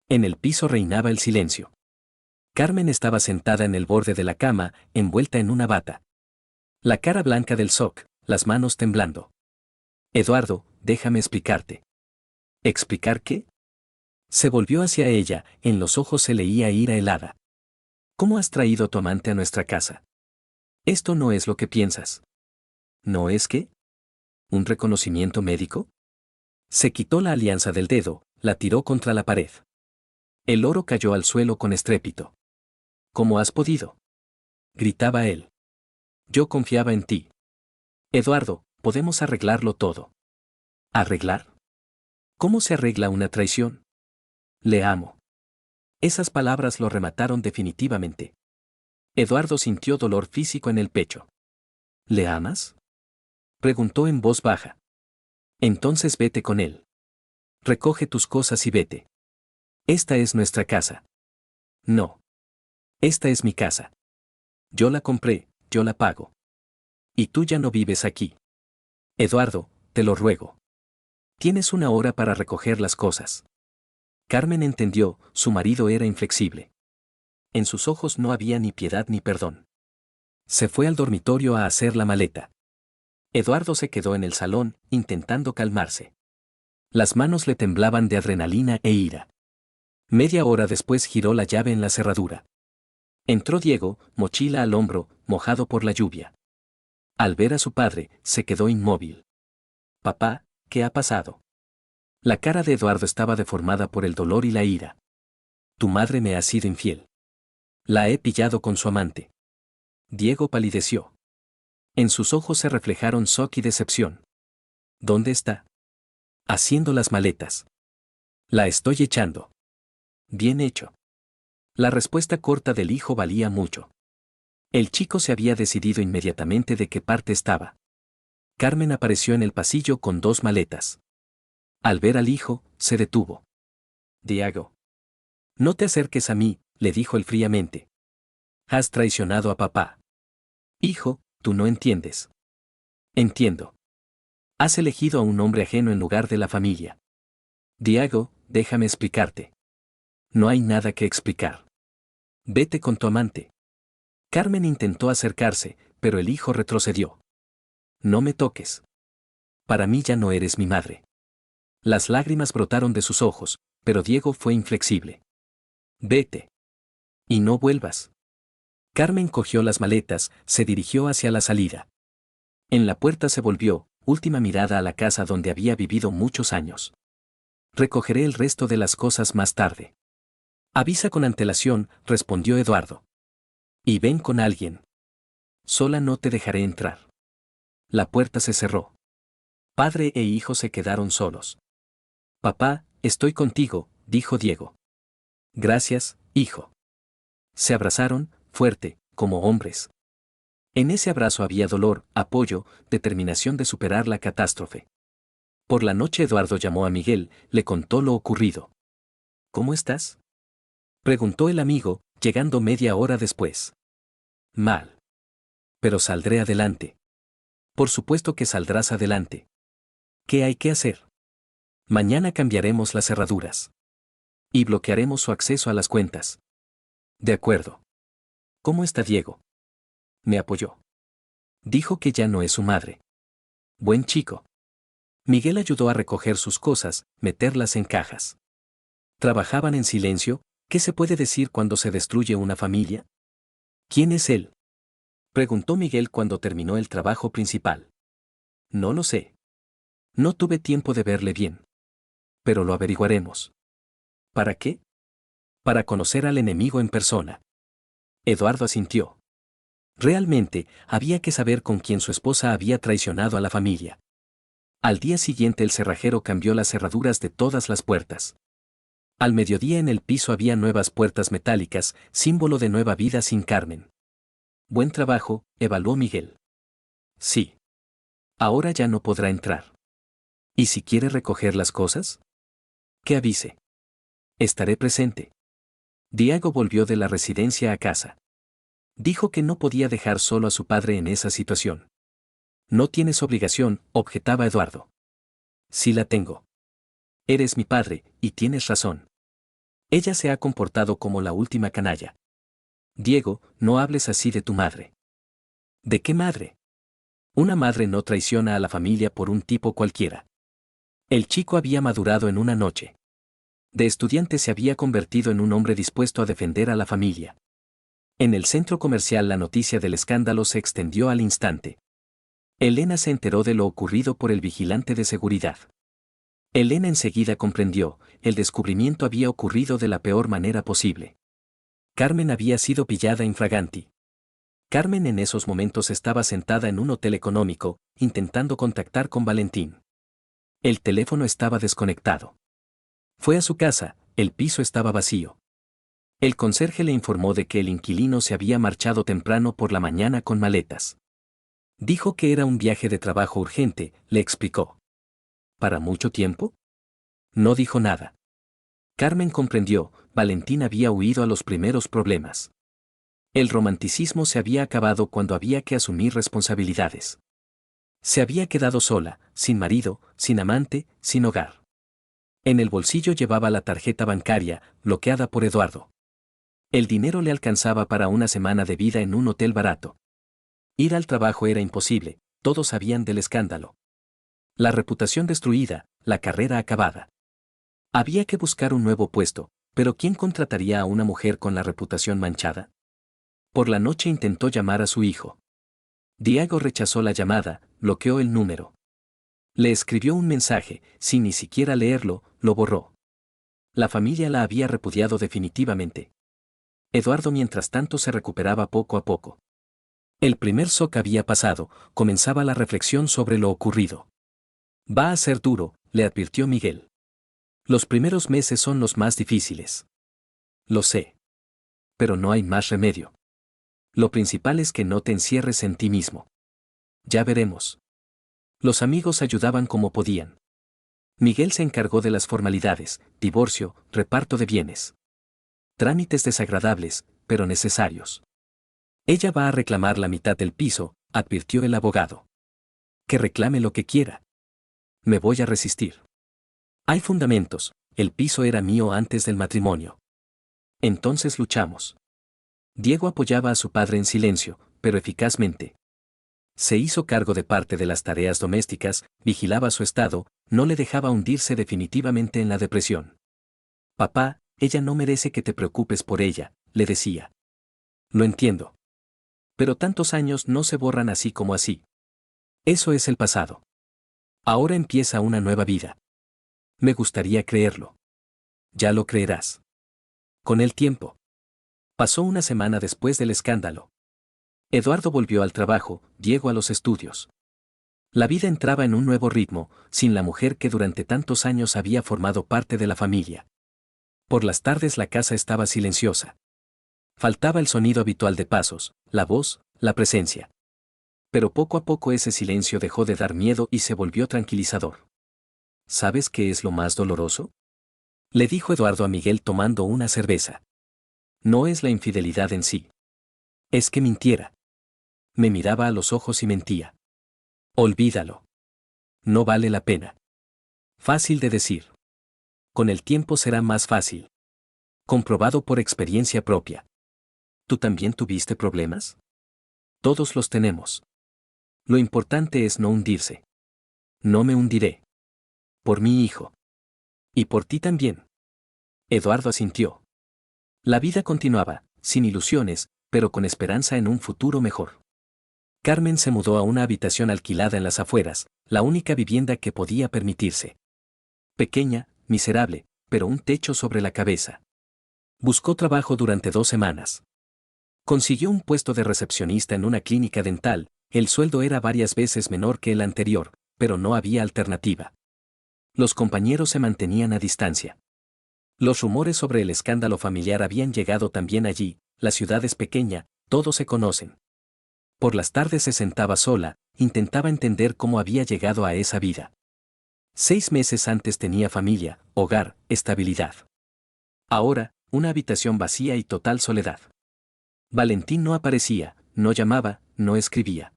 En el piso reinaba el silencio. Carmen estaba sentada en el borde de la cama, envuelta en una bata. La cara blanca del shock, las manos temblando. Eduardo, déjame explicarte. ¿Explicar qué? Se volvió hacia ella, en los ojos se leía ira helada. ¿Cómo has traído a tu amante a nuestra casa? Esto no es lo que piensas. ¿No es qué? ¿Un reconocimiento médico? Se quitó la alianza del dedo, la tiró contra la pared. El oro cayó al suelo con estrépito. ¿Cómo has podido? Gritaba él. Yo confiaba en ti. Eduardo, podemos arreglarlo todo. ¿Arreglar? ¿Cómo se arregla una traición? Le amo. Esas palabras lo remataron definitivamente. Eduardo sintió dolor físico en el pecho. ¿Le amas? Preguntó en voz baja. Entonces vete con él. Recoge tus cosas y vete. Esta es nuestra casa. No. Esta es mi casa. Yo la compré, yo la pago. Y tú ya no vives aquí. Eduardo, te lo ruego. Tienes una hora para recoger las cosas. Carmen entendió, su marido era inflexible. En sus ojos no había ni piedad ni perdón. Se fue al dormitorio a hacer la maleta. Eduardo se quedó en el salón, intentando calmarse. Las manos le temblaban de adrenalina e ira. Media hora después giró la llave en la cerradura. Entró Diego, mochila al hombro, mojado por la lluvia. Al ver a su padre, se quedó inmóvil. Papá, ¿qué ha pasado? La cara de Eduardo estaba deformada por el dolor y la ira. Tu madre me ha sido infiel. La he pillado con su amante. Diego palideció. En sus ojos se reflejaron shock y decepción. ¿Dónde está? Haciendo las maletas. La estoy echando. Bien hecho. La respuesta corta del hijo valía mucho. El chico se había decidido inmediatamente de qué parte estaba. Carmen apareció en el pasillo con 2 maletas. Al ver al hijo, se detuvo. Diego. No te acerques a mí, le dijo él fríamente. Has traicionado a papá. Hijo, tú no entiendes. Entiendo. Has elegido a un hombre ajeno en lugar de la familia. Diego, déjame explicarte. No hay nada que explicar. Vete con tu amante. Carmen intentó acercarse, pero el hijo retrocedió. No me toques. Para mí ya no eres mi madre. Las lágrimas brotaron de sus ojos, pero Diego fue inflexible. Vete. Y no vuelvas. Carmen cogió las maletas, se dirigió hacia la salida. En la puerta se volvió, última mirada a la casa donde había vivido muchos años. Recogeré el resto de las cosas más tarde. Avisa con antelación, respondió Eduardo. Y ven con alguien. Sola no te dejaré entrar. La puerta se cerró. Padre e hijo se quedaron solos. Papá, estoy contigo, dijo Diego. Gracias, hijo. Se abrazaron, fuerte, como hombres. En ese abrazo había dolor, apoyo, determinación de superar la catástrofe. Por la noche Eduardo llamó a Miguel, le contó lo ocurrido. ¿Cómo estás? Preguntó el amigo, llegando media hora después. Mal. Pero saldré adelante. Por supuesto que saldrás adelante. ¿Qué hay que hacer? Mañana cambiaremos las cerraduras. Y bloquearemos su acceso a las cuentas. De acuerdo. ¿Cómo está Diego? Me apoyó. Dijo que ya no es su madre. Buen chico. Miguel ayudó a recoger sus cosas, meterlas en cajas. Trabajaban en silencio. ¿Qué se puede decir cuando se destruye una familia? ¿Quién es él? Preguntó Miguel cuando terminó el trabajo principal. No lo sé. No tuve tiempo de verle bien. Pero lo averiguaremos. ¿Para qué? Para conocer al enemigo en persona. Eduardo asintió. Realmente, había que saber con quién su esposa había traicionado a la familia. Al día siguiente el cerrajero cambió las cerraduras de todas las puertas. Al mediodía en el piso había nuevas puertas metálicas, símbolo de nueva vida sin Carmen. Buen trabajo, evaluó Miguel. Sí. Ahora ya no podrá entrar. ¿Y si quiere recoger las cosas? Que avise. Estaré presente. Diego volvió de la residencia a casa. Dijo que no podía dejar solo a su padre en esa situación. No tienes obligación, objetaba Eduardo. Sí la tengo. Eres mi padre, y tienes razón. Ella se ha comportado como la última canalla. Diego, no hables así de tu madre. ¿De qué madre? Una madre no traiciona a la familia por un tipo cualquiera. El chico había madurado en una noche. De estudiante se había convertido en un hombre dispuesto a defender a la familia. En el centro comercial la noticia del escándalo se extendió al instante. Elena se enteró de lo ocurrido por el vigilante de seguridad. Elena enseguida comprendió, el descubrimiento había ocurrido de la peor manera posible. Carmen había sido pillada infraganti. Carmen en esos momentos estaba sentada en un hotel económico, intentando contactar con Valentín. El teléfono estaba desconectado. Fue a su casa, el piso estaba vacío. El conserje le informó de que el inquilino se había marchado temprano por la mañana con maletas. Dijo que era un viaje de trabajo urgente, le explicó. ¿Para mucho tiempo? No dijo nada. Carmen comprendió, Valentín había huido a los primeros problemas. El romanticismo se había acabado cuando había que asumir responsabilidades. Se había quedado sola, sin marido, sin amante, sin hogar. En el bolsillo llevaba la tarjeta bancaria, bloqueada por Eduardo. El dinero le alcanzaba para una semana de vida en un hotel barato. Ir al trabajo era imposible, todos sabían del escándalo. La reputación destruida, la carrera acabada. Había que buscar un nuevo puesto, pero ¿quién contrataría a una mujer con la reputación manchada? Por la noche intentó llamar a su hijo. Diego rechazó la llamada, bloqueó el número. Le escribió un mensaje, sin ni siquiera leerlo, lo borró. La familia la había repudiado definitivamente. Eduardo mientras tanto se recuperaba poco a poco. El primer shock había pasado, comenzaba la reflexión sobre lo ocurrido. Va a ser duro, le advirtió Miguel. Los primeros meses son los más difíciles. Lo sé. Pero no hay más remedio. Lo principal es que no te encierres en ti mismo. Ya veremos. Los amigos ayudaban como podían. Miguel se encargó de las formalidades, divorcio, reparto de bienes. Trámites desagradables, pero necesarios. Ella va a reclamar la mitad del piso, advirtió el abogado. Que reclame lo que quiera. Me voy a resistir. Hay fundamentos, el piso era mío antes del matrimonio. Entonces luchamos. Diego apoyaba a su padre en silencio, pero eficazmente. Se hizo cargo de parte de las tareas domésticas, vigilaba su estado, no le dejaba hundirse definitivamente en la depresión. Papá, ella no merece que te preocupes por ella, le decía. Lo entiendo. Pero tantos años no se borran así como así. Eso es el pasado. Ahora empieza una nueva vida. Me gustaría creerlo. Ya lo creerás. Con el tiempo. Pasó una semana después del escándalo. Eduardo volvió al trabajo, Diego a los estudios. La vida entraba en un nuevo ritmo, sin la mujer que durante tantos años había formado parte de la familia. Por las tardes la casa estaba silenciosa. Faltaba el sonido habitual de pasos, la voz, la presencia. Pero poco a poco ese silencio dejó de dar miedo y se volvió tranquilizador. ¿Sabes qué es lo más doloroso? Le dijo Eduardo a Miguel tomando una cerveza. No es la infidelidad en sí. Es que mintiera. Me miraba a los ojos y mentía. Olvídalo. No vale la pena. Fácil de decir. Con el tiempo será más fácil. Comprobado por experiencia propia. ¿Tú también tuviste problemas? Todos los tenemos. Lo importante es no hundirse. No me hundiré. Por mi hijo. Y por ti también. Eduardo asintió. La vida continuaba, sin ilusiones, pero con esperanza en un futuro mejor. Carmen se mudó a una habitación alquilada en las afueras, la única vivienda que podía permitirse. Pequeña, miserable, pero un techo sobre la cabeza. Buscó trabajo durante 2 semanas. Consiguió un puesto de recepcionista en una clínica dental, el sueldo era varias veces menor que el anterior, pero no había alternativa. Los compañeros se mantenían a distancia. Los rumores sobre el escándalo familiar habían llegado también allí, la ciudad es pequeña, todos se conocen. Por las tardes se sentaba sola, intentaba entender cómo había llegado a esa vida. 6 meses antes tenía familia, hogar, estabilidad. Ahora, una habitación vacía y total soledad. Valentín no aparecía, no llamaba, no escribía.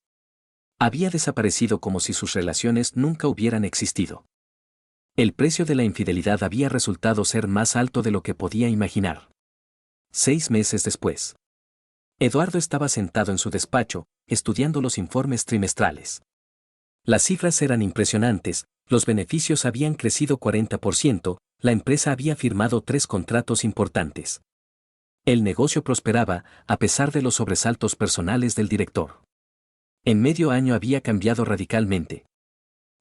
Había desaparecido como si sus relaciones nunca hubieran existido. El precio de la infidelidad había resultado ser más alto de lo que podía imaginar. 6 meses después. Eduardo estaba sentado en su despacho, estudiando los informes trimestrales. Las cifras eran impresionantes, los beneficios habían crecido 40%, la empresa había firmado 3 contratos importantes. El negocio prosperaba, a pesar de los sobresaltos personales del director. En medio año había cambiado radicalmente.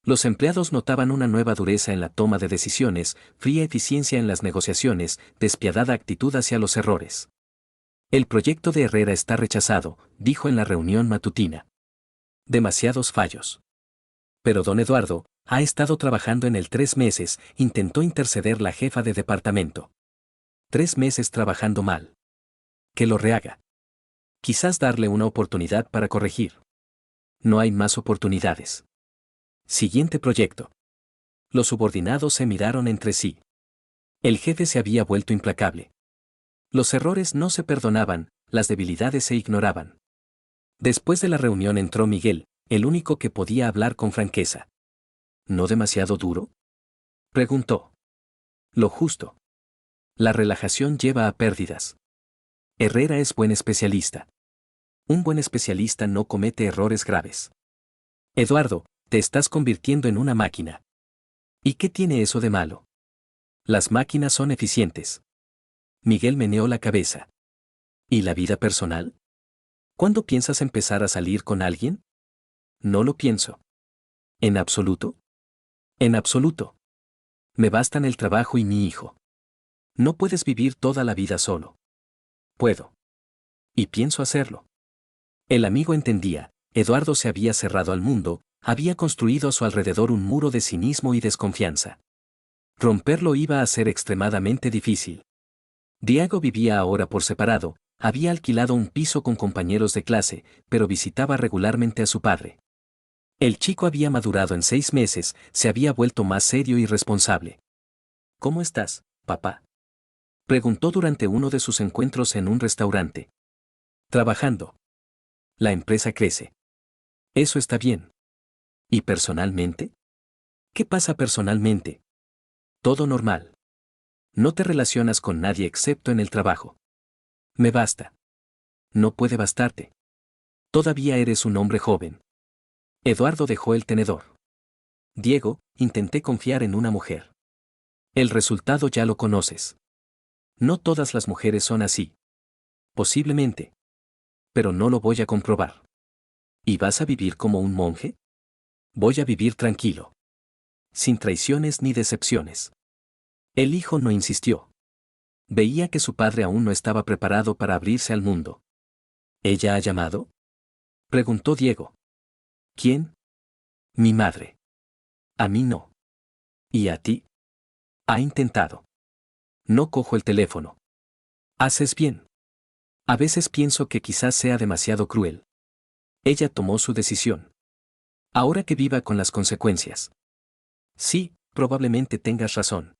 Los empleados notaban una nueva dureza en la toma de decisiones, fría eficiencia en las negociaciones, despiadada actitud hacia los errores. El proyecto de Herrera está rechazado, dijo en la reunión matutina. Demasiados fallos. Pero don Eduardo ha estado trabajando en él 3 meses, intentó interceder la jefa de departamento. 3 meses trabajando mal. Que lo rehaga. Quizás darle una oportunidad para corregir. No hay más oportunidades. Siguiente proyecto. Los subordinados se miraron entre sí. El jefe se había vuelto implacable. Los errores no se perdonaban, las debilidades se ignoraban. Después de la reunión entró Miguel, el único que podía hablar con franqueza. ¿No demasiado duro?, preguntó. Lo justo. La relajación lleva a pérdidas. Herrera es buen especialista. Un buen especialista no comete errores graves. Eduardo, te estás convirtiendo en una máquina. ¿Y qué tiene eso de malo? Las máquinas son eficientes. Miguel meneó la cabeza. ¿Y la vida personal? ¿Cuándo piensas empezar a salir con alguien? No lo pienso. ¿En absoluto? En absoluto. Me bastan el trabajo y mi hijo. No puedes vivir toda la vida solo. Puedo. Y pienso hacerlo. El amigo entendía, Eduardo se había cerrado al mundo, había construido a su alrededor un muro de cinismo y desconfianza. Romperlo iba a ser extremadamente difícil. Diego vivía ahora por separado, había alquilado un piso con compañeros de clase, pero visitaba regularmente a su padre. El chico había madurado en 6 meses, se había vuelto más serio y responsable. ¿Cómo estás, papá?, preguntó durante uno de sus encuentros en un restaurante. Trabajando. La empresa crece. Eso está bien. ¿Y personalmente? ¿Qué pasa personalmente? Todo normal. No te relacionas con nadie excepto en el trabajo. Me basta. No puede bastarte. Todavía eres un hombre joven. Eduardo dejó el tenedor. Diego, intenté confiar en una mujer. El resultado ya lo conoces. No todas las mujeres son así. Posiblemente. Pero no lo voy a comprobar. ¿Y vas a vivir como un monje? Voy a vivir tranquilo. Sin traiciones ni decepciones. El hijo no insistió. Veía que su padre aún no estaba preparado para abrirse al mundo. ¿Ella ha llamado?, preguntó Diego. ¿Quién? Mi madre. A mí no. ¿Y a ti? Ha intentado. No cojo el teléfono. Haces bien. A veces pienso que quizás sea demasiado cruel. Ella tomó su decisión. Ahora que viva con las consecuencias. Sí, probablemente tengas razón.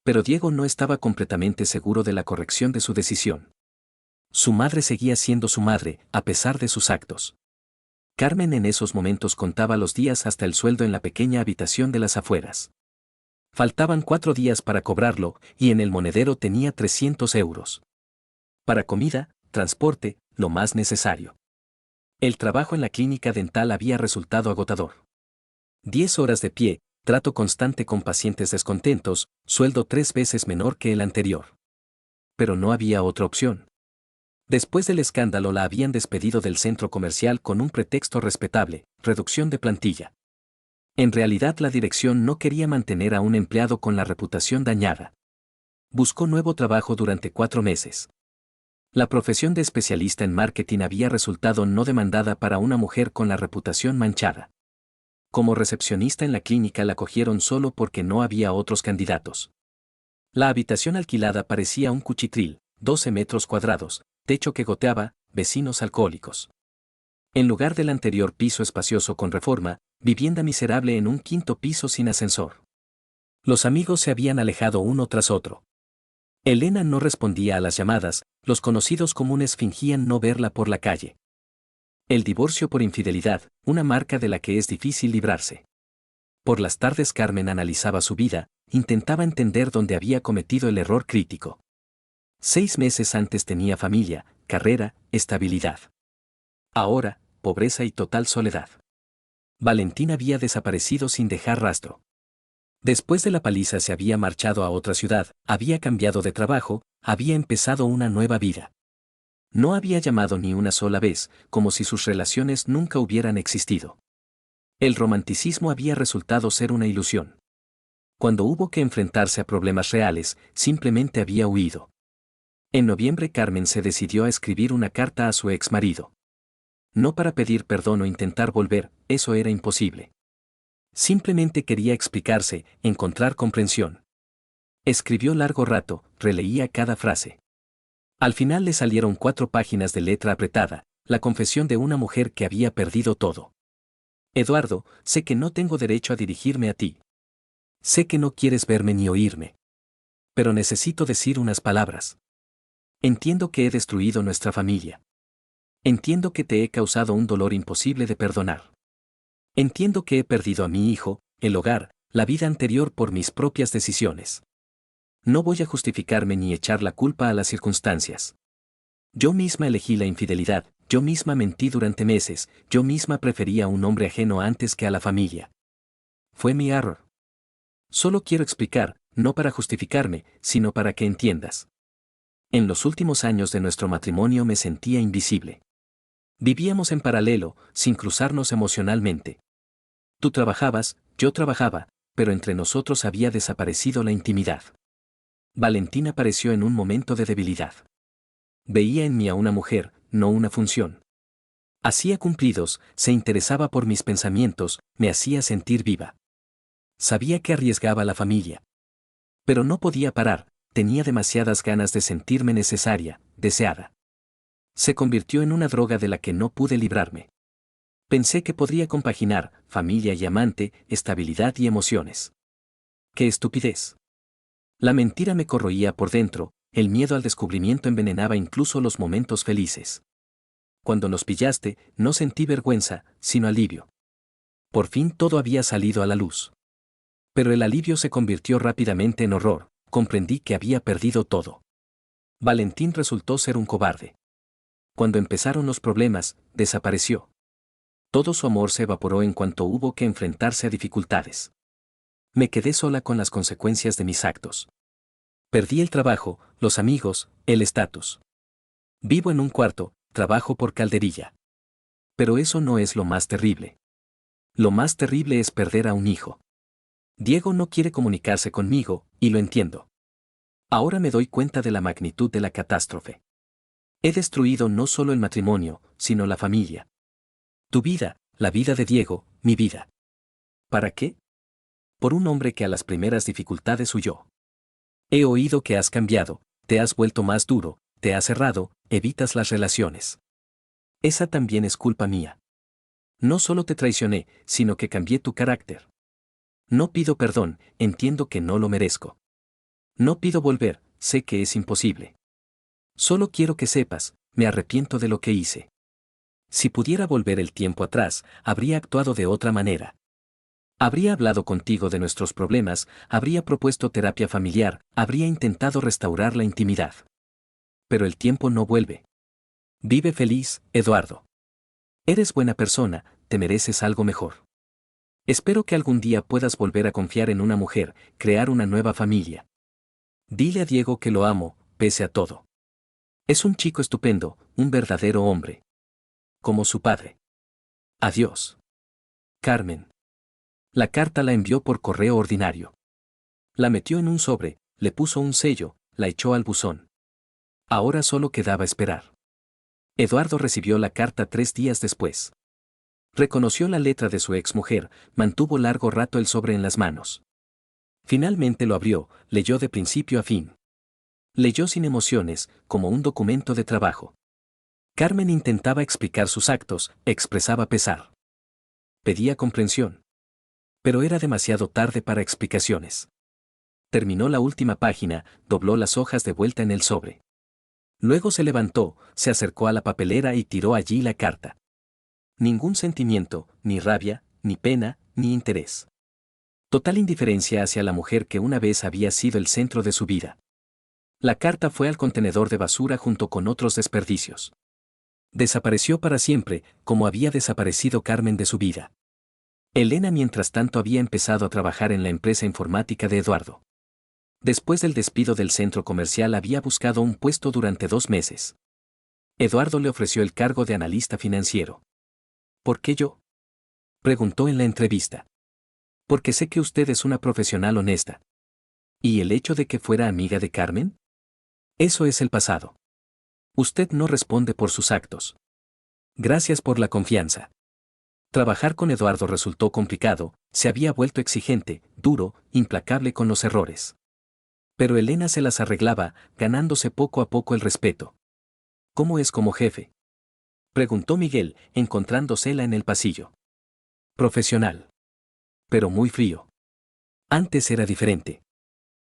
Pero Diego no estaba completamente seguro de la corrección de su decisión. Su madre seguía siendo su madre, a pesar de sus actos. Carmen en esos momentos contaba los días hasta el sueldo en la pequeña habitación de las afueras. Faltaban 4 días para cobrarlo, y en el monedero tenía 300 euros. Para comida, transporte, lo más necesario. El trabajo en la clínica dental había resultado agotador. 10 horas de pie, trato constante con pacientes descontentos, sueldo 3 veces menor que el anterior. Pero no había otra opción. Después del escándalo la habían despedido del centro comercial con un pretexto respetable, reducción de plantilla. En realidad la dirección no quería mantener a un empleado con la reputación dañada. Buscó nuevo trabajo durante 4 meses. La profesión de especialista en marketing había resultado no demandada para una mujer con la reputación manchada. Como recepcionista en la clínica la cogieron solo porque no había otros candidatos. La habitación alquilada parecía un cuchitril, 12 metros cuadrados, techo que goteaba, vecinos alcohólicos. En lugar del anterior piso espacioso con reforma, vivienda miserable en un quinto piso sin ascensor. Los amigos se habían alejado uno tras otro. Elena no respondía a las llamadas, los conocidos comunes fingían no verla por la calle. El divorcio por infidelidad, una marca de la que es difícil librarse. Por las tardes Carmen analizaba su vida, intentaba entender dónde había cometido el error crítico. 6 meses antes tenía familia, carrera, estabilidad. Ahora, pobreza y total soledad. Valentín había desaparecido sin dejar rastro. Después de la paliza se había marchado a otra ciudad, había cambiado de trabajo, había empezado una nueva vida. No había llamado ni una sola vez, como si sus relaciones nunca hubieran existido. El romanticismo había resultado ser una ilusión. Cuando hubo que enfrentarse a problemas reales, simplemente había huido. En noviembre Carmen se decidió a escribir una carta a su ex marido. No para pedir perdón o intentar volver, eso era imposible. Simplemente quería explicarse, encontrar comprensión. Escribió largo rato, releía cada frase. Al final le salieron 4 páginas de letra apretada, la confesión de una mujer que había perdido todo. Eduardo, sé que no tengo derecho a dirigirme a ti. Sé que no quieres verme ni oírme. Pero necesito decir unas palabras. Entiendo que he destruido nuestra familia. Entiendo que te he causado un dolor imposible de perdonar. Entiendo que he perdido a mi hijo, el hogar, la vida anterior por mis propias decisiones. No voy a justificarme ni echar la culpa a las circunstancias. Yo misma elegí la infidelidad, yo misma mentí durante meses, yo misma prefería a un hombre ajeno antes que a la familia. Fue mi error. Solo quiero explicar, no para justificarme, sino para que entiendas. En los últimos años de nuestro matrimonio me sentía invisible. Vivíamos en paralelo, sin cruzarnos emocionalmente. Tú trabajabas, yo trabajaba, pero entre nosotros había desaparecido la intimidad. Valentín apareció en un momento de debilidad. Veía en mí a una mujer, no una función. Hacía cumplidos, se interesaba por mis pensamientos, me hacía sentir viva. Sabía que arriesgaba la familia. Pero no podía parar, tenía demasiadas ganas de sentirme necesaria, deseada. Se convirtió en una droga de la que no pude librarme. Pensé que podría compaginar familia y amante, estabilidad y emociones. ¡Qué estupidez! La mentira me corroía por dentro, el miedo al descubrimiento envenenaba incluso los momentos felices. Cuando nos pillaste, no sentí vergüenza, sino alivio. Por fin todo había salido a la luz. Pero el alivio se convirtió rápidamente en horror, comprendí que había perdido todo. Valentín resultó ser un cobarde. Cuando empezaron los problemas, desapareció. Todo su amor se evaporó en cuanto hubo que enfrentarse a dificultades. Me quedé sola con las consecuencias de mis actos. Perdí el trabajo, los amigos, el estatus. Vivo en un cuarto, trabajo por calderilla. Pero eso no es lo más terrible. Lo más terrible es perder a un hijo. Diego no quiere comunicarse conmigo, y lo entiendo. Ahora me doy cuenta de la magnitud de la catástrofe. He destruido no solo el matrimonio, sino la familia. Tu vida, la vida de Diego, mi vida. ¿Para qué? Por un hombre que a las primeras dificultades huyó. He oído que has cambiado, te has vuelto más duro, te has cerrado, evitas las relaciones. Esa también es culpa mía. No solo te traicioné, sino que cambié tu carácter. No pido perdón, entiendo que no lo merezco. No pido volver, sé que es imposible. Solo quiero que sepas, me arrepiento de lo que hice. Si pudiera volver el tiempo atrás, habría actuado de otra manera. Habría hablado contigo de nuestros problemas, habría propuesto terapia familiar, habría intentado restaurar la intimidad. Pero el tiempo no vuelve. Vive feliz, Eduardo. Eres buena persona, te mereces algo mejor. Espero que algún día puedas volver a confiar en una mujer, crear una nueva familia. Dile a Diego que lo amo, pese a todo. Es un chico estupendo, un verdadero hombre. Como su padre. Adiós. Carmen. La carta la envió por correo ordinario. La metió en un sobre, le puso un sello, la echó al buzón. Ahora solo quedaba esperar. Eduardo recibió la carta 3 días después. Reconoció la letra de su exmujer, mantuvo largo rato el sobre en las manos. Finalmente lo abrió, leyó de principio a fin. Leyó sin emociones, como un documento de trabajo. Carmen intentaba explicar sus actos, expresaba pesar. Pedía comprensión. Pero era demasiado tarde para explicaciones. Terminó la última página, dobló las hojas de vuelta en el sobre. Luego se levantó, se acercó a la papelera y tiró allí la carta. Ningún sentimiento, ni rabia, ni pena, ni interés. Total indiferencia hacia la mujer que una vez había sido el centro de su vida. La carta fue al contenedor de basura junto con otros desperdicios. Desapareció para siempre, como había desaparecido Carmen de su vida. Elena mientras tanto había empezado a trabajar en la empresa informática de Eduardo. Después del despido del centro comercial había buscado un puesto durante 2 meses. Eduardo le ofreció el cargo de analista financiero. ¿Por qué yo?, preguntó en la entrevista. Porque sé que usted es una profesional honesta. ¿Y el hecho de que fuera amiga de Carmen? Eso es el pasado. Usted no responde por sus actos. Gracias por la confianza. Trabajar con Eduardo resultó complicado, se había vuelto exigente, duro, implacable con los errores. Pero Elena se las arreglaba, ganándose poco a poco el respeto. ¿Cómo es como jefe?, preguntó Miguel, encontrándosela en el pasillo. Profesional. Pero muy frío. Antes era diferente.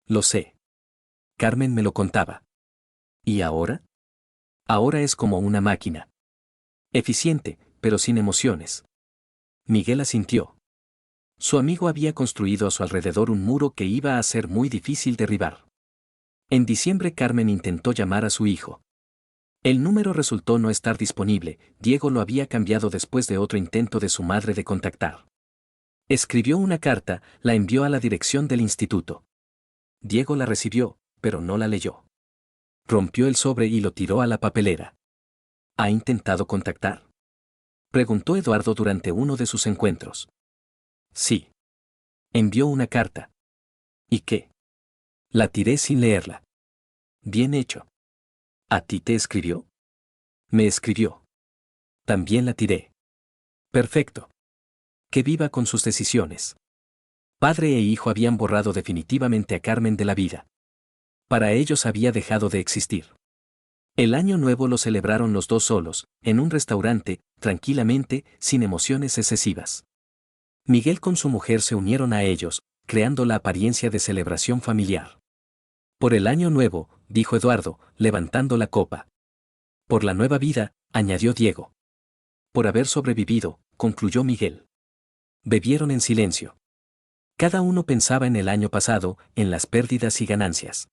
Lo sé. Carmen me lo contaba. ¿Y ahora? Ahora es como una máquina. Eficiente, pero sin emociones. Miguel asintió. Su amigo había construido a su alrededor un muro que iba a ser muy difícil derribar. En diciembre Carmen intentó llamar a su hijo. El número resultó no estar disponible, Diego lo había cambiado después de otro intento de su madre de contactar. Escribió una carta, la envió a la dirección del instituto. Diego la recibió, pero no la leyó. Rompió el sobre y lo tiró a la papelera. ¿Ha intentado contactar?, preguntó Eduardo durante uno de sus encuentros. Sí. Envió una carta. ¿Y qué? La tiré sin leerla. Bien hecho. ¿A ti te escribió? Me escribió. También la tiré. Perfecto. Que viva con sus decisiones. Padre e hijo habían borrado definitivamente a Carmen de la vida. Para ellos había dejado de existir. El año nuevo lo celebraron los dos solos, en un restaurante, tranquilamente, sin emociones excesivas. Miguel con su mujer se unieron a ellos, creando la apariencia de celebración familiar. Por el año nuevo, dijo Eduardo, levantando la copa. Por la nueva vida, añadió Diego. Por haber sobrevivido, concluyó Miguel. Bebieron en silencio. Cada uno pensaba en el año pasado, en las pérdidas y ganancias.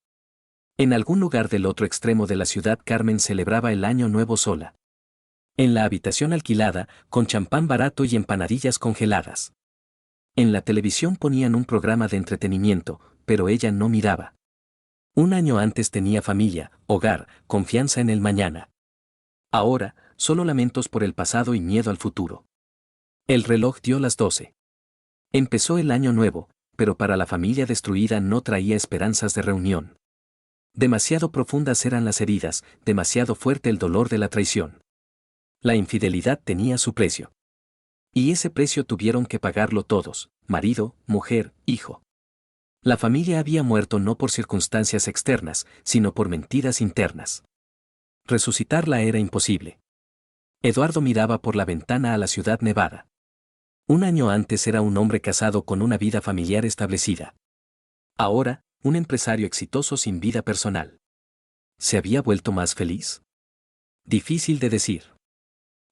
En algún lugar del otro extremo de la ciudad Carmen celebraba el año nuevo sola. En la habitación alquilada, con champán barato y empanadillas congeladas. En la televisión ponían un programa de entretenimiento, pero ella no miraba. Un año antes tenía familia, hogar, confianza en el mañana. Ahora, solo lamentos por el pasado y miedo al futuro. El reloj dio las 12. Empezó el año nuevo, pero para la familia destruida no traía esperanzas de reunión. Demasiado profundas eran las heridas, demasiado fuerte el dolor de la traición. La infidelidad tenía su precio. Y ese precio tuvieron que pagarlo todos, marido, mujer, hijo. La familia había muerto no por circunstancias externas, sino por mentiras internas. Resucitarla era imposible. Eduardo miraba por la ventana a la ciudad nevada. Un año antes era un hombre casado con una vida familiar establecida. Ahora, un empresario exitoso sin vida personal. ¿Se había vuelto más feliz? Difícil de decir.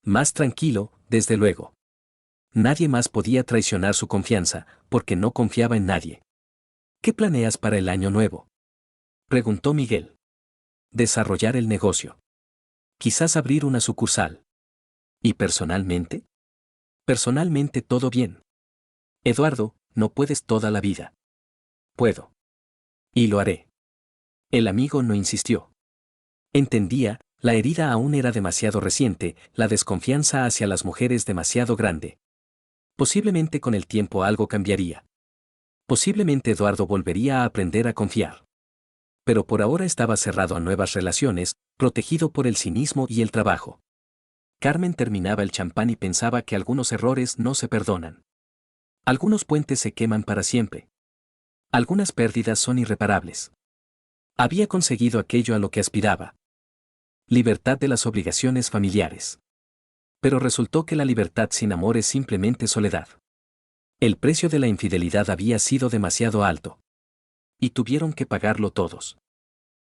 Más tranquilo, desde luego. Nadie más podía traicionar su confianza, porque no confiaba en nadie. ¿Qué planeas para el año nuevo?, preguntó Miguel. Desarrollar el negocio. Quizás abrir una sucursal. ¿Y personalmente? Personalmente todo bien. Eduardo, no puedes toda la vida. Puedo. Y lo haré. El amigo no insistió. Entendía, la herida aún era demasiado reciente, la desconfianza hacia las mujeres demasiado grande. Posiblemente con el tiempo algo cambiaría. Posiblemente Eduardo volvería a aprender a confiar. Pero por ahora estaba cerrado a nuevas relaciones, protegido por el cinismo y el trabajo. Carmen terminaba el champán y pensaba que algunos errores no se perdonan. Algunos puentes se queman para siempre. Algunas pérdidas son irreparables. Había conseguido aquello a lo que aspiraba. Libertad de las obligaciones familiares. Pero resultó que la libertad sin amor es simplemente soledad. El precio de la infidelidad había sido demasiado alto. Y tuvieron que pagarlo todos.